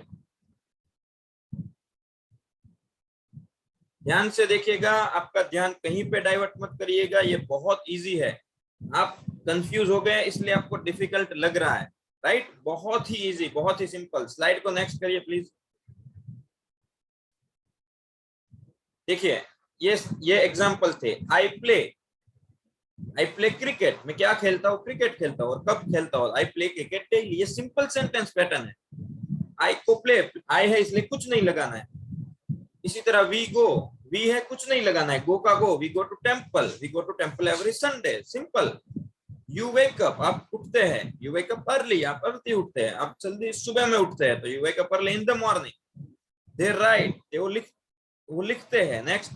ध्यान से देखिएगा, आपका ध्यान कहीं पे डाइवर्ट मत करिएगा, ये बहुत इजी है। आप कंफ्यूज हो गए इसलिए आपको डिफिकल्ट लग रहा है, राइट? बहुत ही इजी, बहुत ही सिंपल। स्लाइड को नेक्स्ट करिए प्लीज। देखिए ये एग्जांपल थे। आई प्ले क्रिकेट, मैं क्या खेलता हूँ? क्रिकेट खेलता हूँ। और कब खेलता हूँ? I play cricket daily. ये सिंपल सेंटेंस पैटर्न है। आई को प्ले, आई है इसलिए कुछ नहीं लगाना है। इसी तरह वी गो, वी है कुछ नहीं लगाना है, गो का go. We go to temple every Sunday, simple. You wake up, आप उठते हैं। यू वेक अप अर्ली, आप अर्ली उठते हैं। आप जल्दी सुबह में उठते हैं तो you wake up early in the morning. They write, वो लिखते हैं। नेक्स्ट,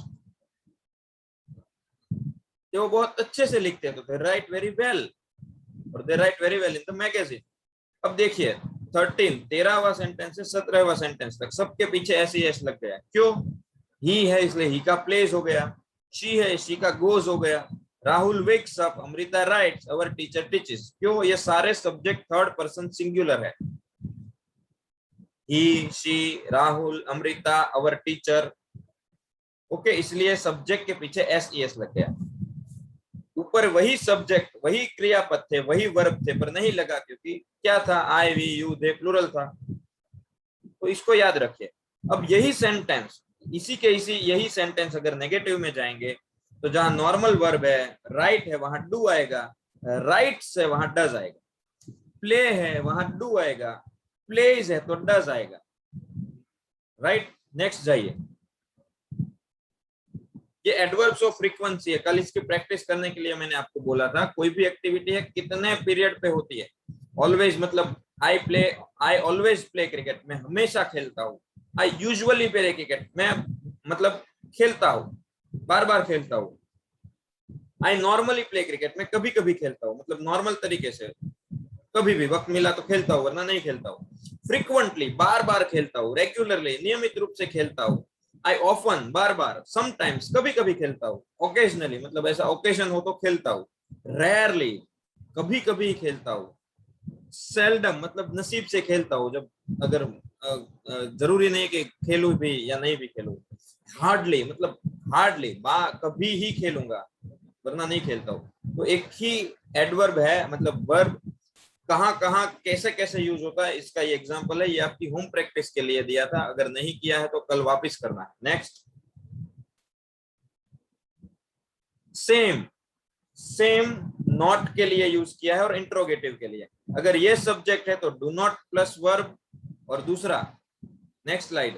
वो बहुत अच्छे से लिखते हैं तो दे राइट वेरी वेल, और they write very well in the magazine. अब देखिए 13वां सेंटेंस से 17वां सेंटेंस तक सबके पीछे ऐसे एस लग गया। क्यों? ही है इसलिए ही का प्लेस हो गया, शी है शी का गोज हो गया, Rahul wakes up, Amrita writes, our teacher teaches. क्यों? ये सारे सब्जेक्ट थर्ड पर्सन सिंगुलर है। He, she, Rahul, Amrita, our teacher. Okay, इसलिए सब्जेक्ट के पीछे एस ई एस लग गया। ऊपर वही सब्जेक्ट, वही क्रियापद थे, वही वर्ब थे, पर नहीं लगा क्योंकि क्या था? आई, वी, यू, दे प्लूरल था। तो इसको याद रखिए। अब यही सेंटेंस, यही सेंटेंस अगर नेगेटिव में जाएंगे तो जहां नॉर्मल वर्ब है, राइट है, वहां डू आएगा, राइट्स है वहां डज आएगा, प्ले है वहां डू आएगा, प्लेज है तो डज आएगा, राइट? नेक्स्ट जाइए। ये एडवर्ब्स ऑफ फ्रीक्वेंसी है। कल इसकी प्रैक्टिस करने के लिए मैंने आपको बोला था, कोई भी एक्टिविटी है कितने पीरियड पे होती है। ऑलवेज मतलब आई ऑलवेज प्ले क्रिकेट, मैं हमेशा खेलता हूँ। आई यूजुअली प्ले क्रिकेट, मैं मतलब खेलता हूँ, बार बार खेलता हूँ। आई नॉर्मली प्ले क्रिकेट, मैं कभी कभी खेलता हूँ, मतलब नॉर्मल तरीके से, कभी भी वक्त मिला तो खेलता हूँ वरना नहीं खेलता हूँ। फ्रीक्वेंटली बार बार खेलता हूँ, रेगुलरली नियमित रूप से खेलता हूँ, I often bar bar, sometimes कभी कभी खेलता हूँ, ओकेजनली मतलब ऐसा ओकेजन हो तो खेलता हूँ, रेयरली कभी कभी खेलता हूँ, सेल्डम मतलब नसीब से खेलता हूँ, जब अगर जरूरी नहीं कि खेलूं भी या नहीं भी खेलूं, हार्डली मतलब हार्डली कभी ही खेलूंगा वरना नहीं खेलता हूँ। तो एक ही एडवर्ब है, मतलब वर्ब कहाँ कहाँ कैसे कैसे यूज होता है इसका ये एग्जांपल है। ये आपकी होम प्रैक्टिस के लिए दिया था, अगर नहीं किया है तो कल वापस करना है। नेक्स्ट, सेम, सेम नॉट के लिए यूज किया है और इंट्रोगेटिव के लिए। अगर ये सब्जेक्ट है तो डू नॉट प्लस वर्ब, और दूसरा नेक्स्ट स्लाइड,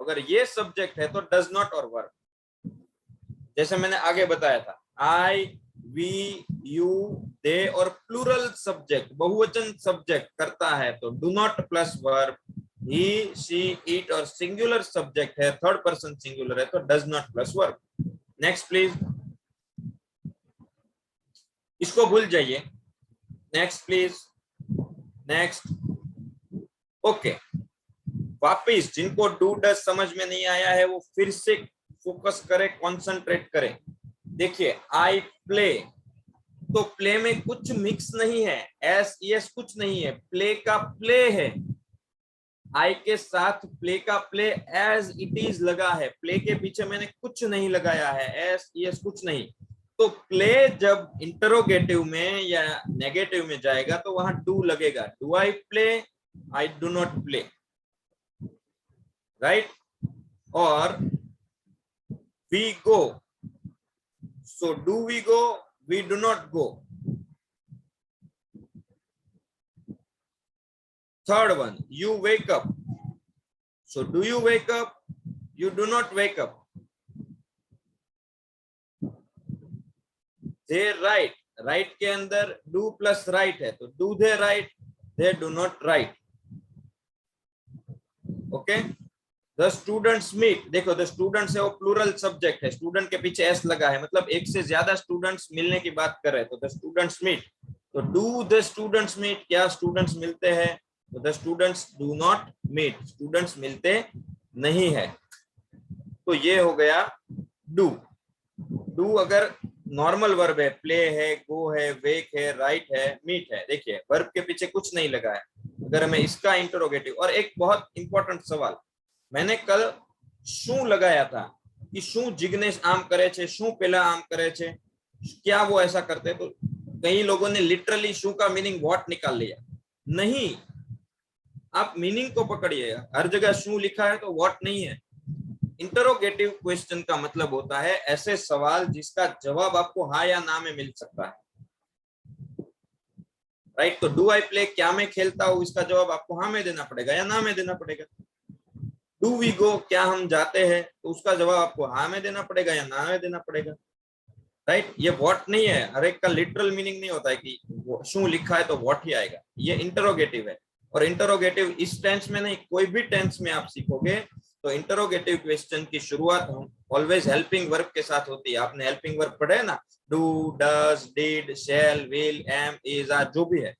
अगर ये सब्जेक्ट है तो डज नॉट और वर्ब। जैसे मैंने आगे बताया था, आई, वी, यू, दे और प्लूरल सब्जेक्ट बहुवचन सब्जेक्ट करता है तो do not plus verb, he, she, it और सिंगुलर सब्जेक्ट है, थर्ड पर्सन सिंगुलर है तो does not plus verb. Next please, इसको भूल जाइए। Next please, next. ओके, वापिस जिनको डू डज समझ में नहीं आया है वो फिर से फोकस करें, कंसंट्रेट करें। देखिए, आई प्ले, तो प्ले में कुछ मिक्स नहीं है, एस यस कुछ नहीं है, प्ले का प्ले है, आई के साथ प्ले का प्ले एज इट इज लगा है, प्ले के पीछे मैंने कुछ नहीं लगाया है, एस यस कुछ नहीं। तो प्ले जब इंटरोगेटिव में या नेगेटिव में जाएगा तो वहां डू लगेगा, do I play, I do not play, right. और we go, so do we go, we do not go। third one, you wake up, so do you wake up, you do not wake up। they write, write के अंदर do plus write है तो do they write, they do not write। okay, the students meet, देखो the students है वो plural subject है, student के पीछे एस लगा है, मतलब एक से ज्यादा स्टूडेंट्स मिलने की बात कर रहे हैं तो the students meet। तो do the students meet, क्या स्टूडेंट्स मिलते हैं, तो the students do not meet, students मिलते नहीं है। तो ये हो गया do। do अगर नॉर्मल वर्ब है, प्ले है, गो है, वेक है, राइट है, मीट है, देखिए वर्ब के पीछे कुछ नहीं लगा है। अगर मैं इसका इंटरोगेटिव, और एक बहुत इंपॉर्टेंट सवाल, मैंने कल શું लगाया था कि શું जिग्नेश आम करे छे, શું पेला आम करे छे, क्या वो ऐसा करते? तो कई लोगों ने लिटरली શું का मीनिंग व्हाट निकाल लिया। नहीं, आप मीनिंग को पकड़िए, हर जगह શું लिखा है तो व्हाट नहीं है। इंटरोगेटिव क्वेश्चन का मतलब होता है ऐसे सवाल जिसका जवाब आपको हाँ या ना में मिल सकता है, राइट। तो डू आई प्ले, क्या मैं खेलता हूँ, इसका जवाब आपको हाँ में देना पड़ेगा या ना में देना पड़ेगा। डू वी गो, क्या हम जाते हैं, तो उसका जवाब आपको हाँ में देना पड़ेगा या ना में देना पड़ेगा, राइट। ये व्हाट नहीं है, हर एक का लिटरल मीनिंग नहीं होता है कि શું लिखा है तो व्हाट ही आएगा, ये इंटरोगेटिव है। और इंटरोगेटिव इस टेंस में नहीं, कोई भी टेंस में आप सीखोगे तो इंटरोगेटिव क्वेश्चन की शुरुआत ऑलवेज हेल्पिंग वर्ब के साथ होती है। आपने हेल्पिंग वर्ब पढ़े ना, do, does, did, shall, will, am, is, are, जो भी है।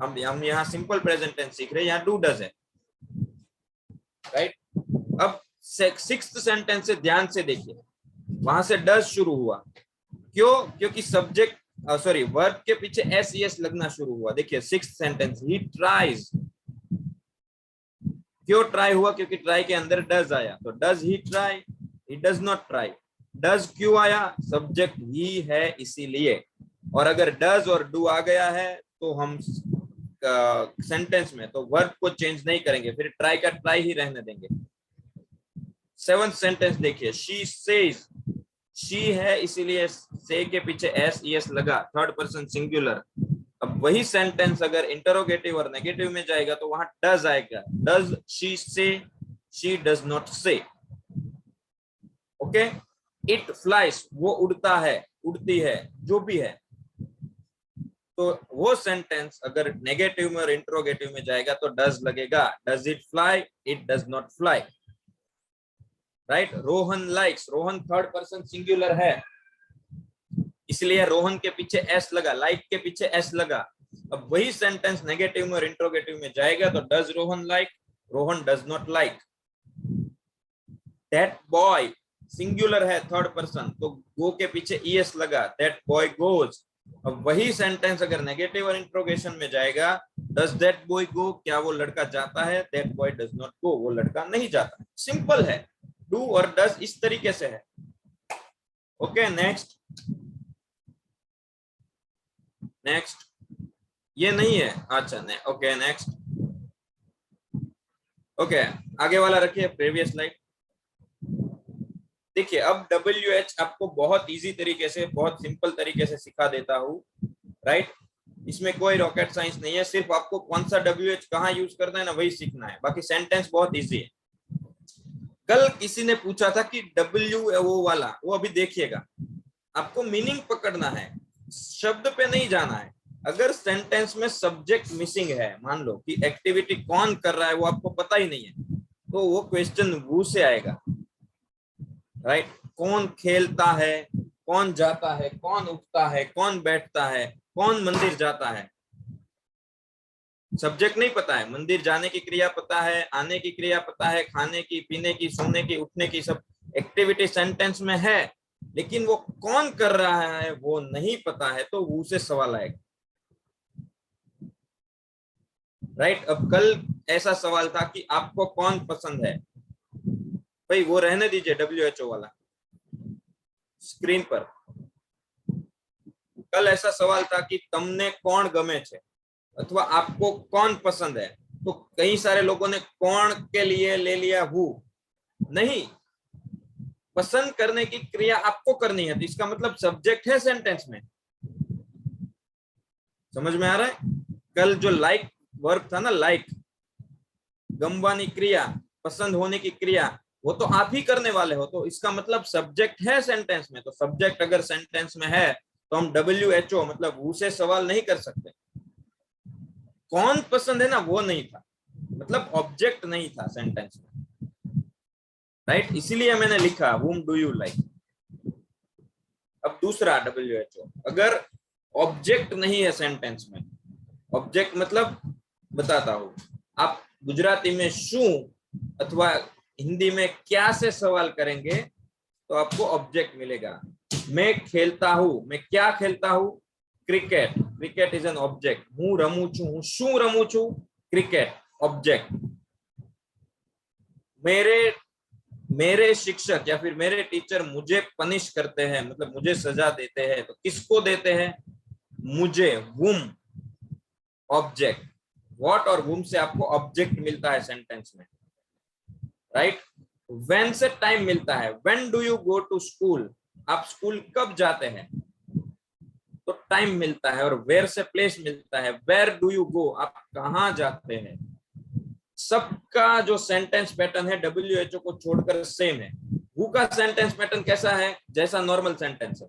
हम यहाँ सिंपल प्रेजेंट टेंस सीख रहे हैं, यहाँ डू डज है, राइट। अब सिक्स्थ सेंटेंस से ध्यान से देखिए, वहां से डज शुरू हुआ, क्यों? क्योंकि सब्जेक्ट सॉरी वर्ब के पीछे एस यस लगना शुरू हुआ। देखिए सिक्स्थ सेंटेंस, ही ट्राइज, क्यों ट्राई हुआ? क्योंकि ट्राई के अंदर डज आया, तो does he try, he does not try. Does क्यों आया? सब्जेक्ट ही है इसीलिए। और अगर डज और डू आ गया है तो हम सेंटेंस में तो वर्ब को चेंज नहीं करेंगे, फिर ट्राई का ट्राई ही रहने देंगे। सेवंथ सेंटेंस देखिए, शी सेज, शी है इसीलिए से के पीछे एस यस लगा, थर्ड पर्सन सिंगुलर। अब वही सेंटेंस अगर इंटरोगेटिव और नेगेटिव में जाएगा तो वहां डज आएगा, डज शी से, शी डज नॉट से। ओके, इट फ्लाइज, वो उड़ता है, उड़ती है, जो भी है। तो वो सेंटेंस अगर नेगेटिव में और इंटरोगेटिव में जाएगा तो डज लगेगा, does it fly, it does not fly, right. Rohan likes, Rohan third person singular है इसलिए रोहन के पीछे एस लगा, लाइक के पीछे एस लगा। अब वही सेंटेंस नेगेटिव में और इंट्रोगेटिव में जाएगा तो does Rohan like, Rohan does not like. That boy singular है, थर्ड पर्सन, तो गो के पीछे ईएस लगा, दैट बॉय गोज। अब वही सेंटेंस अगर नेगेटिव और इंट्रोगेशन में जाएगा, डज दैट बॉय गो, क्या वो लड़का जाता है, that boy does not go, वो लड़का नहीं जाता। सिंपल है, डू और डज इस तरीके से है। ओके, नेक्स्ट नेक्स्ट, ये नहीं है, अच्छा ओके नेक्स्ट। ओके, आगे वाला रखिए, प्रीवियस स्लाइड। देखिए अब WH आपको बहुत इजी तरीके से, बहुत सिंपल तरीके से सिखा देता हूँ, राइट। इसमें कोई रॉकेट साइंस नहीं है, सिर्फ आपको कौन सा WH कहाँ यूज करना है ना वही सीखना है, बाकी सेंटेंस बहुत इजी है। कल किसी ने पूछा था कि WO वाला, वो अभी देखिएगा, आपको मीनिंग पकड़ना है, शब्द पे नहीं जाना है। अगर सेंटेंस में सब्जेक्ट मिसिंग है, मान लो कि एक्टिविटी कौन कर रहा है वो आपको पता ही नहीं है, तो वो क्वेश्चन वो से आएगा, राइट। कौन खेलता है, कौन जाता है, कौन उठता है, कौन बैठता है, कौन मंदिर जाता है, सब्जेक्ट नहीं पता है। मंदिर जाने की क्रिया पता है, आने की क्रिया पता है, खाने की, पीने की, सोने की, उठने की, सब एक्टिविटी सेंटेंस में है, लेकिन वो कौन कर रहा है वो नहीं पता है, तो वो से सवाल आएगा, राइट। अब कल ऐसा सवाल था कि आपको कौन पसंद है, भाई वो रहने दीजिए WHO वाला स्क्रीन पर। कल ऐसा सवाल था कि तमने कौन गमे छे, अथवा आपको कौन पसंद है, तो कई सारे लोगों ने कौन के लिए ले लिया हु। नहीं, पसंद करने की क्रिया आपको करनी है, तो इसका मतलब सब्जेक्ट है सेंटेंस में। समझ में आ रहा है? कल जो लाइक वर्ब था ना, लाइक, गमवानी क्रिया, पसंद होने की क्रिया, वो तो आप ही करने वाले हो, तो इसका मतलब सब्जेक्ट है सेंटेंस में। तो सब्जेक्ट अगर सेंटेंस में है तो हम WHO मतलब वो से सवाल नहीं कर सकते। कौन पसंद है ना, वो नहीं था, मतलब ऑब्जेक्ट नहीं था सेंटेंस में, राइट। इसीलिए मैंने लिखा whom do you like। अब दूसरा WHO, अगर ऑब्जेक्ट नहीं है सेंटेंस में, ऑब्जेक्ट मतलब बताता हूं, आप गुजराती में शू अथवा हिंदी में क्या से सवाल करेंगे तो आपको ऑब्जेक्ट मिलेगा। मैं खेलता हूं, मैं क्या खेलता हूं, cricket, cricket is an object. हूं रमू छू, हूं शू रमू छू, क्रिकेट, ऑब्जेक्ट। मेरे शिक्षक या फिर मेरे टीचर मुझे पनिश करते हैं, मतलब मुझे सजा देते हैं, तो किसको देते हैं, मुझे, whom, ऑब्जेक्ट। व्हाट और whom से आपको ऑब्जेक्ट मिलता है सेंटेंस में, राइट। when से टाइम मिलता है, when do you go to school, आप स्कूल कब जाते हैं, तो टाइम मिलता है। और where से प्लेस मिलता है, where do you go, आप कहाँ जाते हैं। सबका जो सेंटेंस पैटर्न है WHO को छोड़कर सेम है। who का सेंटेंस पैटर्न कैसा है, जैसा नॉर्मल सेंटेंस है,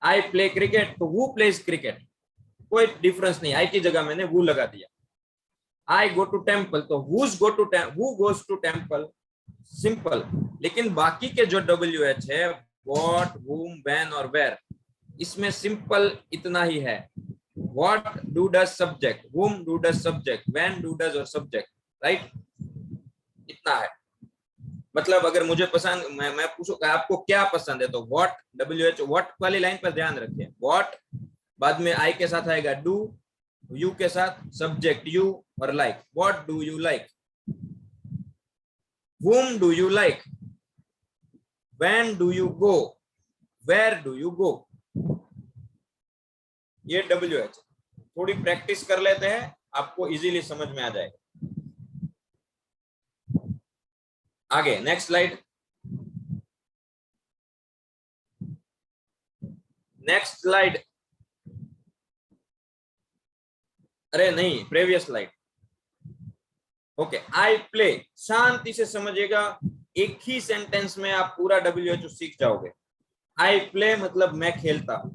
आई प्ले क्रिकेट, तो who plays क्रिकेट, कोई डिफरेंस नहीं, आई की जगह मैंने who लगा दिया। आई गो टू टेम्पल, तो who goes to temple, simple. लेकिन बाकी के जो WH है, what, whom, when और where, इसमें सिंपल इतना ही है, what, do, does, subject, whom, do, does, subject, when, do, does और subject, राइट, इतना है। मतलब अगर मुझे पसंद, मैं पूछूंगा आपको क्या पसंद है, तो what, WH, what वाली लाइन पर ध्यान रखिए। what बाद में I के साथ आएगा do, you के साथ subject you और like, what do you like, whom do you like, when do you go, where do you go, ये WH। थोड़ी प्रैक्टिस कर लेते हैं, आपको इजीली समझ में आ जाएगा। आगे नेक्स्ट स्लाइड, नेक्स्ट स्लाइड, अरे नहीं, previous slide. Okay, I play, शांति से समझिएगा, एक ही सेंटेंस में आप पूरा WHO सीख जाओगे। आई प्ले मतलब मैं खेलता हूं,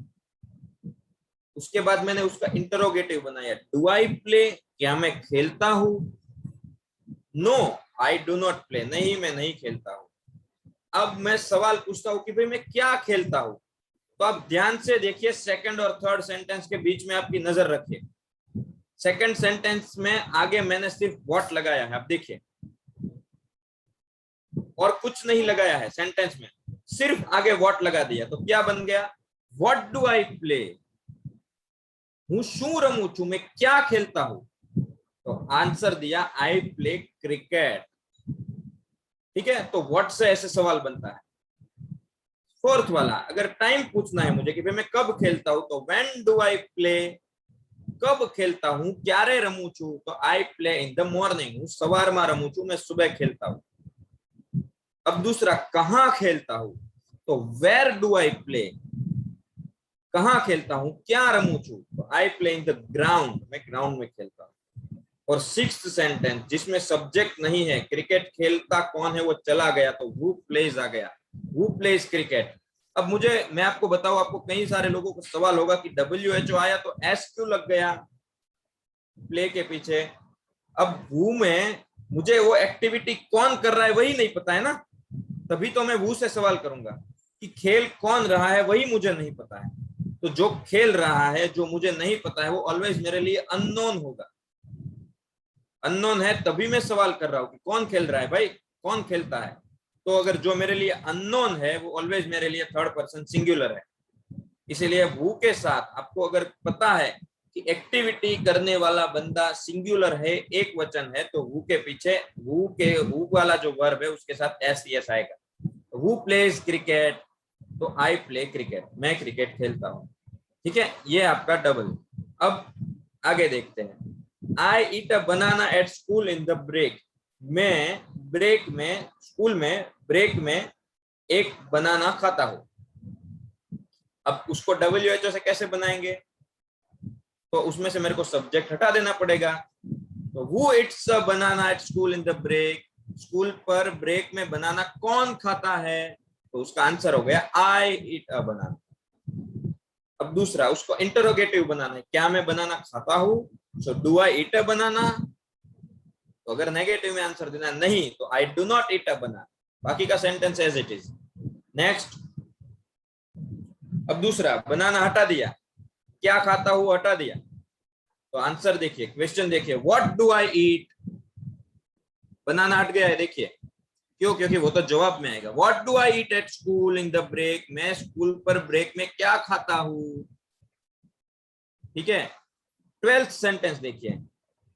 उसके बाद मैंने उसका इंटरोगेटिव बनाया, डू आई प्ले, क्या मैं खेलता हूं, no I do not play, नहीं मैं नहीं खेलता हूं। अब मैं सवाल पूछता हूं कि भाई मैं क्या खेलता हूं, तो आप ध्यान से देखिए, सेकंड और थर्ड सेंटेंस के बीच में आपकी नजर रखिए। सेकंड सेंटेंस में आगे मैंने सिर्फ व्हाट लगाया है, आप देखिए, और कुछ नहीं लगाया है सेंटेंस में, सिर्फ आगे व्हाट लगा दिया, तो क्या बन गया? व्हाट डू आई प्ले, हूं शू रमू छू, मैं क्या खेलता हूं? तो आंसर दिया आई प्ले क्रिकेट। ठीक है, तो व्हाट से ऐसे सवाल बनता है। फोर्थ वाला, अगर टाइम पूछना है मुझे कि भाई मैं कब खेलता हूं, तो व्हेन डू आई प्ले, कब खेलता हूं, क्यारे रमू छू, तो I play in the morning, सवार में रमू छू, मैं सुबह खेलता हूं। अब दूसरा, कहां खेलता हूं, तो वेयर डू आई प्ले, कहां खेलता हूं, क्या रमू छू, तो I play in the ground, मैं ग्राउंड में खेलता हूं। और सिक्स्थ सेंटेंस जिसमें सब्जेक्ट नहीं है, क्रिकेट खेलता कौन है, वो चला गया, तो हु प्लेज आ गया, हु प्लेज क्रिकेट। अब मैं आपको बताऊं, आपको कई सारे लोगों को सवाल होगा कि WHO आया तो एस क्यों लग गया प्ले के पीछे। अब हु में मुझे वो एक्टिविटी कौन कर रहा है वही नहीं पता है ना, तभी तो मैं हु से सवाल करूंगा कि खेल कौन रहा है, वही मुझे नहीं पता है। तो जो खेल रहा है, जो मुझे नहीं पता है, वो ऑलवेज मेरे लिए अननोन होगा। अननोन है तभी मैं सवाल कर रहा हूं कि कौन खेल रहा है, भाई कौन खेलता है। तो अगर जो मेरे लिए अननोन है वो ऑलवेज मेरे लिए थर्ड पर्सन सिंगुलर है। इसीलिए हु के साथ आपको अगर पता है कि एक्टिविटी करने वाला बंदा सिंगुलर है, एक वचन है, तो हु के पीछे हु वाला जो वर्ब है उसके साथ एस आएगा। हु प्लेज क्रिकेट, तो आई प्ले क्रिकेट, मैं क्रिकेट खेलता हूं। ठीक है, ये आपका डबल। अब आगे देखते हैं। I eat a banana at school in the break, मैं ब्रेक में, स्कूल में ब्रेक में एक बनाना खाता हूं। अब उसको WHO से कैसे बनाएंगे, तो उसमें से मेरे को सब्जेक्ट हटा देना पड़ेगा। तो who eats a banana at school in the break, school पर ब्रेक में बनाना कौन खाता है, तो उसका आंसर हो गया आई ईट अ बनाना। अब दूसरा, उसको इंटरोगेटिव बनाना है, क्या मैं बनाना खाता हूं, so do I eat a बनाना। तो अगर नेगेटिव में आंसर देना नहीं, तो आई do not eat a banana, बाकी का sentence as it is. Next, अब दूसरा, बनाना हटा दिया, क्या खाता हूं हटा दिया, तो आंसर देखिए, क्वेश्चन देखिए, व्हाट डू आई ईट, बनाना हट गया है, देखिए क्यों, क्योंकि वो तो जवाब में आएगा। What do I eat at school in the break, मैं स्कूल पर ब्रेक में क्या खाता हूं। ठीक है, 12th सेंटेंस देखिए,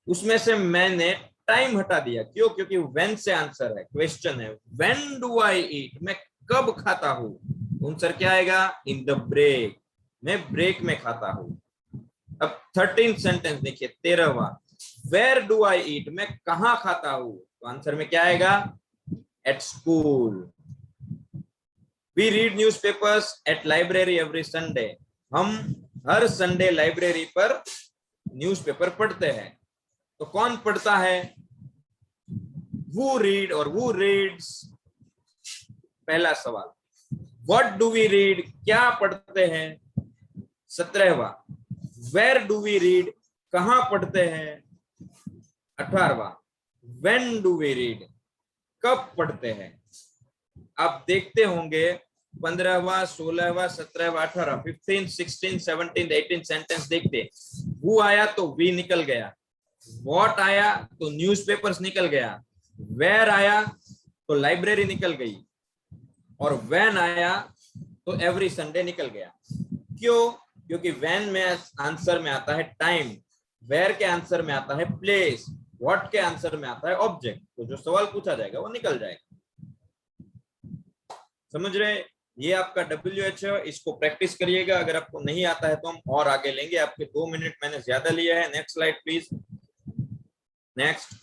उसमें से मैंने टाइम हटा दिया, क्यों, क्योंकि व्हेन से आंसर है, क्वेश्चन है, व्हेन डू आई ईट, मैं कब खाता हूं, आंसर क्या आएगा, इन द ब्रेक, मैं ब्रेक में खाता हूं। अब 13th सेंटेंस देखिए, 13वां, वेयर डू आई ईट, मैं कहां खाता हूं, तो आंसर में क्या आएगा, at school. We read newspapers at library every Sunday, हम हर संडे लाइब्रेरी पर न्यूज़पेपर पढ़ते हैं। तो कौन पढ़ता है, who read और who reads। पहला सवाल, what do we read, क्या पढ़ते हैं। 17वां, where do we read, कहां पढ़ते हैं। 18वां, when do we read, कब पढ़ते हैं। आप देखते होंगे 15वां, 16वां, 17वां, 18, 15, 16, 17, 18 सेंटेंस देखते, वो आया तो वी निकल गया, व्हाट आया तो न्यूज़पेपर्स निकल गया, वेयर आया तो लाइब्रेरी निकल गई, और व्हेन आया तो एवरी संडे निकल गया। क्यों, क्योंकि व्हेन में आंसर में आता है टाइम, वेयर के आंसर में आता है प्लेस, व्हाट के आंसर में आता है ऑब्जेक्ट, तो जो सवाल पूछा जाएगा वो निकल जाएगा। समझ रहे, ये आपका WHO, इसको प्रैक्टिस करिएगा। अगर आपको नहीं आता है तो हम और आगे लेंगे, आपके 2 मिनट मैंने ज्यादा लिया है। Next slide please, next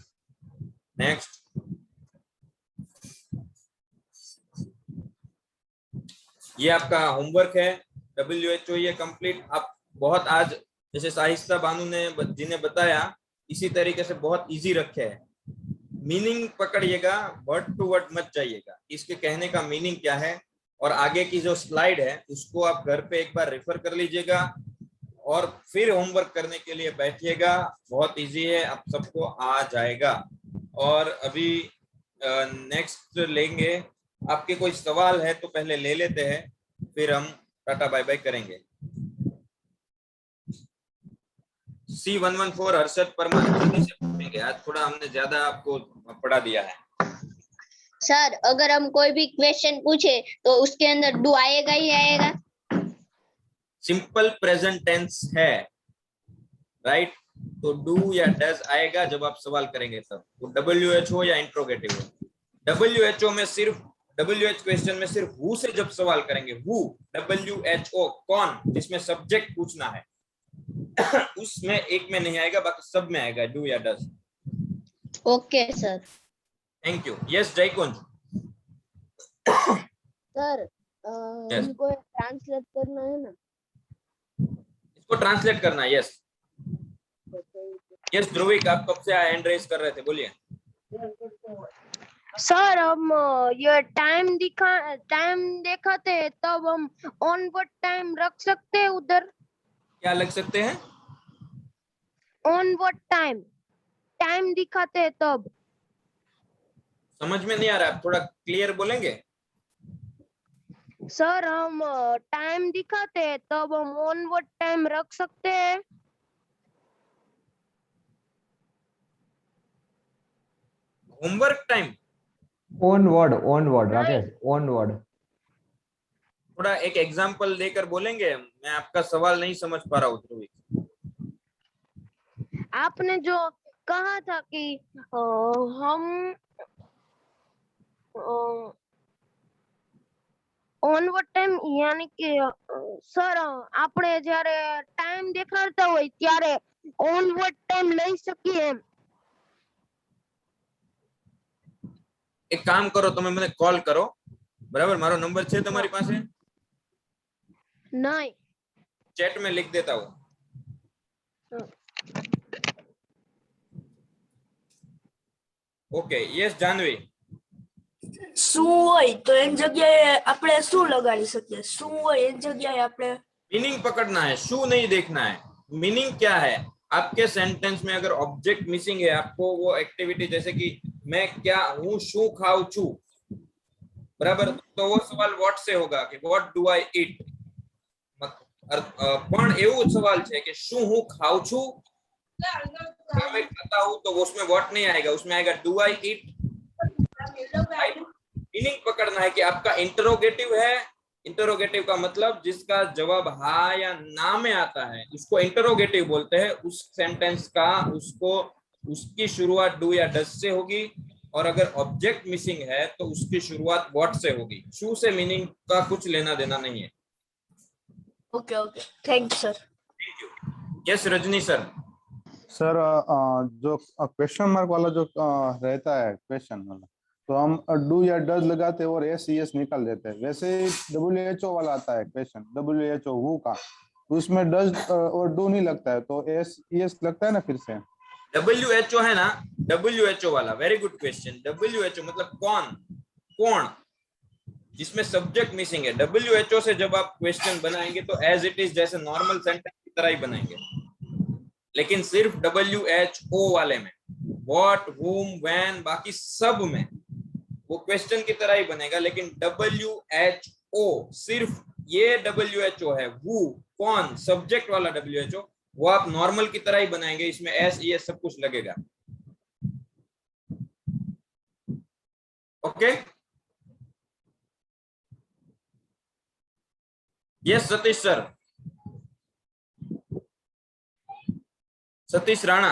next. ये आपका होमवर्क है, WHO ये कंप्लीट। आप बहुत आज जैसे साहिस्ता बानू ने जिन्हें बताया, इसी तरीके से बहुत इजी रखे है। मीनिंग पकड़िएगा, वर्ड टू वर्ड मत जाइएगा, इसके कहने का मीनिंग क्या है, और आगे की जो स्लाइड है उसको आप घर पे एक बार रेफर कर लीजिएगा और फिर होमवर्क करने के लिए बैठिएगा। बहुत इजी है, आप सबको आ जाएगा। और अभी नेक्स्ट लेंगे, आपके कोई सवाल है तो पहले ले लेते हैं, फिर हम टाटा बाय बाय करेंगे। C114 हर्षद परमार जल्दी से पूछेंगे। आज थोड़ा हमने ज्यादा आपको पढ़ा दिया है। सर अगर हम कोई भी क्वेश्चन पूछे तो उसके अंदर डू आएगा ही आएगा? सिंपल प्रेजेंट टेंस है, राइट? तो डू या डज आएगा जब आप सवाल करेंगे तब। वो WH हो या इंट्रोगेटिव हो। WHO में सिर्फ WH क्वेश्चन में सिर्फ हु से जब सवाल करेंगे, हु WHO कौन, जिसमें सब्जेक्ट पूछना है उसमें एक में नहीं आएगा, बाकी सब में आएगा डू या does. Okay sir. Thank you. Yes Jaykunj. Sir हमको ट्रांसलेट करना है ना? इसको ट्रांसलेट करना है। यस यस ध्रुविक, आप कब से हैंड रेज कर रहे थे, बोलिए। सर हम ये टाइम दिखाते हैं तब हम ऑन वर्ड टाइम रख सकते हैं उधर? क्या लग सकते हैं? ऑन वर्ड टाइम दिखाते हैं तब। समझ में नहीं आ रहा, आप थोड़ा क्लियर बोलेंगे? सर हम टाइम दिखाते हैं तब हम ऑन वर्ड टाइम रख सकते हैं? Homework time, on word Rakesh, on word. थोड़ा एक एग्जांपल देकर बोलेंगे? मैं आपका सवाल नहीं समझ पा रहा हूँ ध्रुविक। आपने जो कहा था कि हम ऑन वर्ड टाइम यानी कि સર આપણે જ્યારે ટાઈમ દેખાડતા હોય ત્યારે ઓન વર્ડ ટાઈમ લઈ શકીએ એમ? एक काम करो, તમે મને કોલ કરો, બરાબર? મારો નંબર છે તમારી પાસે? नहीं। चैट में लिख देता हूँ। Okay yes Janvi. શું હોય તો એની જગ્યાએ આપણે શું લગાડી શકીએ? શું હોય એની જગ્યાએ આપણે मीनिंग पकड़ना है, शू नहीं देखना है। मीनिंग क्या है? आपके सेंटेंस में अगर ऑब्जेक्ट मिसिंग है, आपको वो एक्टिविटी जैसे कि मैं क्या हूँ, शू खाऊ छू, बराबर? तो वो सवाल व्हाट से होगा कि व्हाट डू आई ईट। पण एवो सवाल है कि शू हूँ खाऊ छू, मैं खाता हूँ, तो उसमें व्हाट नहीं आएगा, उसमें आएगा डू आई ईट। मीनिंग पकड़ना है कि आपका इंटरोगेटिव है। इंटरोगेटिव का मतलब जिसका जवाब हाँ या ना में आता है उसको इंटरोगेटिव बोलते हैं। उस सेंटेंस का उसकी शुरुआत डू या डज से होगी, और अगर ऑब्जेक्ट मिसिंग है तो उसकी शुरुआत व्हाट से होगी। शू से मीनिंग का कुछ लेना देना नहीं है। Okay okay thank you sir. Thank you. Yes Rajni sir. Sir जो क्वेश्चन मार्क वाला जो रहता है क्वेश्चन वाला, तो हम डू या डज लगाते हैं और SES निकाल देते हैं। वैसे WHO वाला आता है क्वेश्चन, WHO हु का, उसमें डज और डू नहीं लगता है, तो SES लगता है ना फिर से? WHO है ना, WHO वाला। Very good question. WHO मतलब कौन, जिसमें सब्जेक्ट मिसिंग है। WHO से जब आप क्वेश्चन बनाएंगे तो एज इट इज जैसे नॉर्मल सेंटेंस की तरह ही बनाएंगे, लेकिन सिर्फ WHO वाले में व्हाट, whom, when, बाकी सब में वो क्वेश्चन की तरह ही बनेगा। लेकिन WHO सिर्फ ये WHO है, who कौन, सब्जेक्ट वाला WHO, वो आप नॉर्मल की तरह ही बनाएंगे। इसमें SES सब कुछ लगेगा। Okay yes Satish sir. Satish Rana.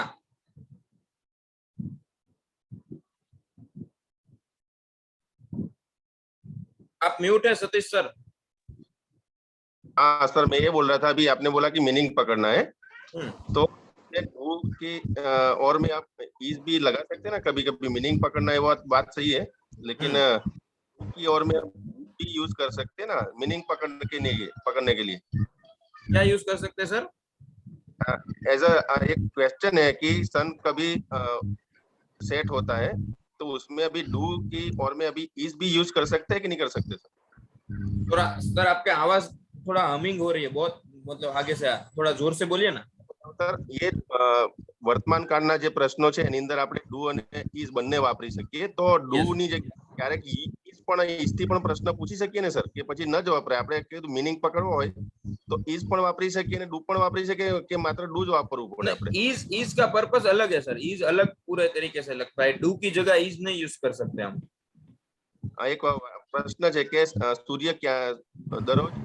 आप म्यूट है सतीश सर। हाँ सर, मैं ये बोल रहा था, अभी आपने बोला कि मीनिंग पकड़ना है, तो डू की और में आप इज भी लगा सकते हैं ना। कभी कभी मीनिंग पकड़ना है, वो बात सही है, लेकिन की और में आप भी यूज कर सकते हैं ना मीनिंग पकड़ने के लिए। क्या यूज कर सकते हैं सर? एज एक क्वेश्चन है कि सन कभी सेट होता है, तो उसमें अभी डू की और में अभी इज भी यूज कर सकते हैं कि नहीं कर सकते सर? थोड़ा सर आपके आवाज थोड़ा हमिंग हो रही है बहुत, मतलब आगे से थोड़ा जोर से बोलिए ना सर। ये વર્તમાન કાળના જે પ્રશ્નો છે એની અંદર આપણે ડુ અને ઇઝ બંને વાપરી શકીએ, તો ડુ ની જગ્યાએ ક્યારેક ઇઝ પણ ઈઝથી પણ પ્રશ્ન પૂછી શકીએ ને સર, કે પછી ન જ વાપરાય? આપણે કીધું મીનિંગ પકડવો હોય તો ઈઝ પણ વાપરી શકીએ ને ડુ પણ વાપરી શકીએ, કે માત્ર ડુ જ વાપરવું પડે આપણે? ईज का पर्पस अलग है सर, ईज अलग पूरे तरीके से लगता है, डू की जगह ईज नहीं यूज कर सकते हम। એક પ્રશ્ન છે કે સૂર્ય ક્યાં દરરોજ,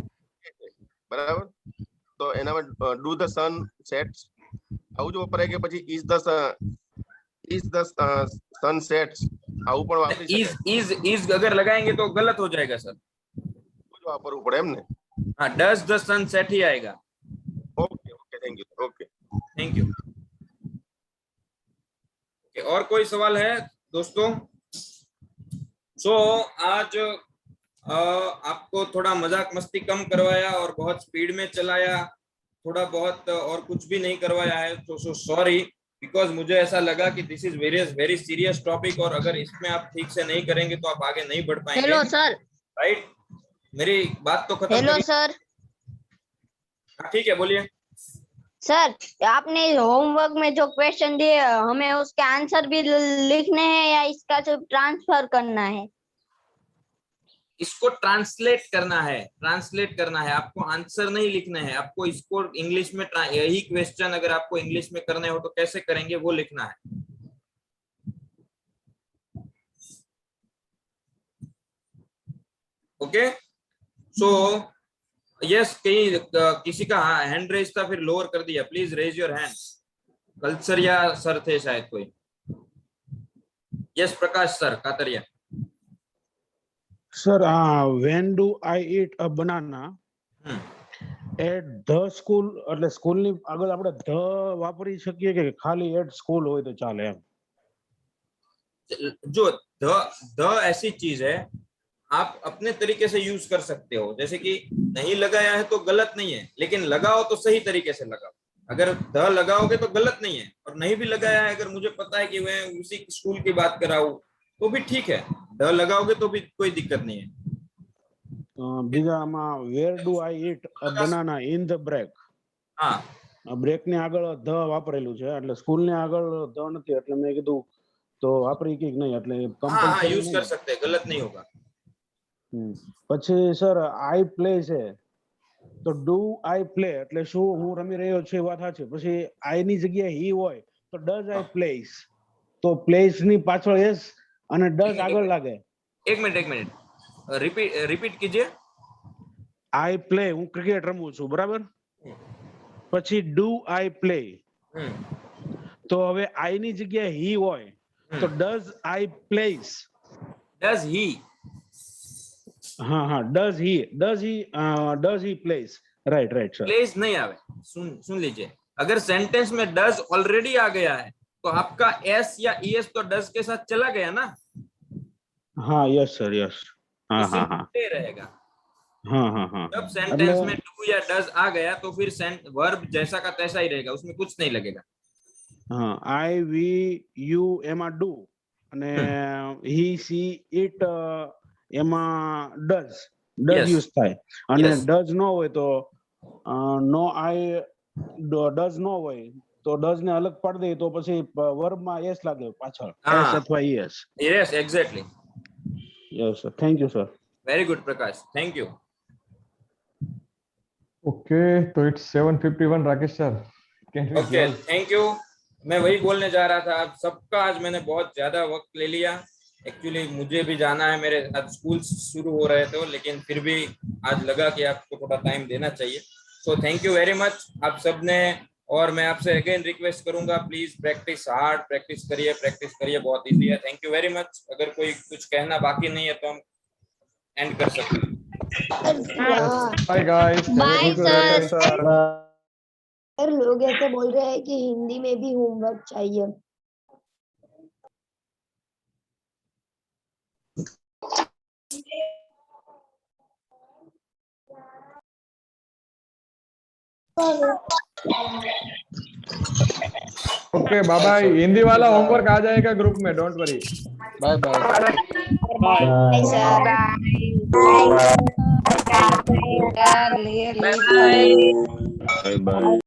બરાબર, તો એનામાં ડુ ધ સન સેટ્સ આવું જ વપરાય, કે પછી ઇઝ ધ सन सेट्स આવું પણ વાપરી શકાય? ईज अगर लगाएंगे तो गलत हो जाएगा सर, જ વાપરવું પડે એમ ને? हाँ, डज द सन सेट ही आएगा। Okay okay, thank you. Okay thank you. और कोई सवाल है दोस्तों? सो आज आपको थोड़ा मजाक मस्ती कम करवाया और बहुत स्पीड में चलाया, थोड़ा बहुत और कुछ भी नहीं करवाया है, तो सो सॉरी, बिकॉज मुझे ऐसा लगा कि this is very serious topic, और अगर इसमें आप ठीक से नहीं करेंगे तो आप आगे नहीं बढ़ पाएंगे। Hello sir. राइट, मेरी बात तो खत्म। Hello sir. ठीक है, बोलिए सर। आपने होमवर्क में जो क्वेश्चन दिए हमें उसके आंसर भी लिखने हैं या इसका सिर्फ ट्रांसफर करना है? इसको ट्रांसलेट करना है, ट्रांसलेट करना है, आपको आंसर नहीं लिखना है, आपको इसको इंग्लिश में यही क्वेश्चन अगर आपको इंग्लिश में करने हो तो कैसे करेंगे वो लिखना है। ओके, सो यस, किसी का हैंड रेज था फिर लोअर कर दिया, प्लीज रेज योर हैंड। कल्सर या सर थे शायद कोई। Yes, Prakash sir, Kataria sir. when do I eat a banana at the school? એટલે સ્કૂલ ની આગળ આપણે the વાપરી શકીએ કે ખાલી at school હોય તો ચાલે એમ? जो the ऐसी चीज है, आप अपने तरीके से यूज कर सकते हो, जैसे कि नहीं लगाया है तो गलत नहीं है, लेकिन लगाओ तो सही तरीके से लगाओ। अगर the लगाओगे तो गलत नहीं है, और नहीं भी लगाया है, अगर मुझे पता है कि मैं उसी स्कूल की बात कर रहा हूँ तो भी ठीक है, द लगाओगे तो भी कोई दिक्कत नहीं है। બીજામાં where do I eat a banana in the break? હા, બ્રેક ની આગળ ધ વાપરેલું છે, એટલે સ્કૂલ ની આગળ ધ નથી, એટલે મેં કીધું તો વાપરી કે નહીં, એટલે हाँ, यूज कर सकते हैं, गलत नहीं होगा। પછી સર I play છે, તો do I play એટલે શું હું રમી રહ્યો છું એ વાત સાચી, પછી I ની જગ્યાએ he હોય તો does I plays, તો plays ની પાછળ s અને does આગળ લાગે। एक मिनट रिपीट कीजिए। I play, હું ક્રિકેટ રમું છું, બરાબર, પછી do I play, તો હવે I ની જગ્યાએ he હોય તો does I plays? does he? हाँ, does he plays? Right sir. Place नहीं आवे, सुन लीजिए, अगर सेंटेंस में डज ऑलरेडी आ गया है तो आपका एस या ईएस तो डज के साथ चला गया ना। हाँ, यस सर, यस। हाँ रहेगा। हाँ। जब सेंटेंस में डू या डज आ गया तो फिर वर्ब जैसा का तैसा ही रहेगा, उसमें कुछ नहीं लगेगा। हाँ, I we you एमा do અને he she it એમાં does यूज થાય, અને does નો હોય તો no I does નો હોય તો does ને અલગ પાડી દે તો પછી વર્બ માં s લાગે પાછળ, s અથવા es। yes, exactly। yes sir, thank you sir। very good Prakash, thank you। okay, तो it's 7:51 Rakesh sir, okay, thank you। मैं वही बोलने जा रहा था, आप सबका आज मैंने बहुत ज्यादा वक्त ले लिया, एक्चुअली मुझे भी जाना है, मेरे आज स्कूल शुरू हो रहे थे, लेकिन फिर भी आज लगा कि आपको थोड़ा टाइम देना चाहिए। So thank you very much आप सब ने, और मैं आपसे अगेन रिक्वेस्ट करूंगा, प्लीज प्रैक्टिस हार्ड, प्रैक्टिस करिए, बहुत इजी है। Thank you very much. अगर कोई कुछ कहना बाकी नहीं है तो हम एंड कर सकते हैं। Bye guys, bye sir. लोग ऐसे बोल रहे हैं कि हिंदी में भी होमवर्क चाहिए। Okay, bye bye. हिंदी वाला होमवर्क आ जाएगा ग्रुप में, don't worry. Bye bye. Bye sir. Bye bye.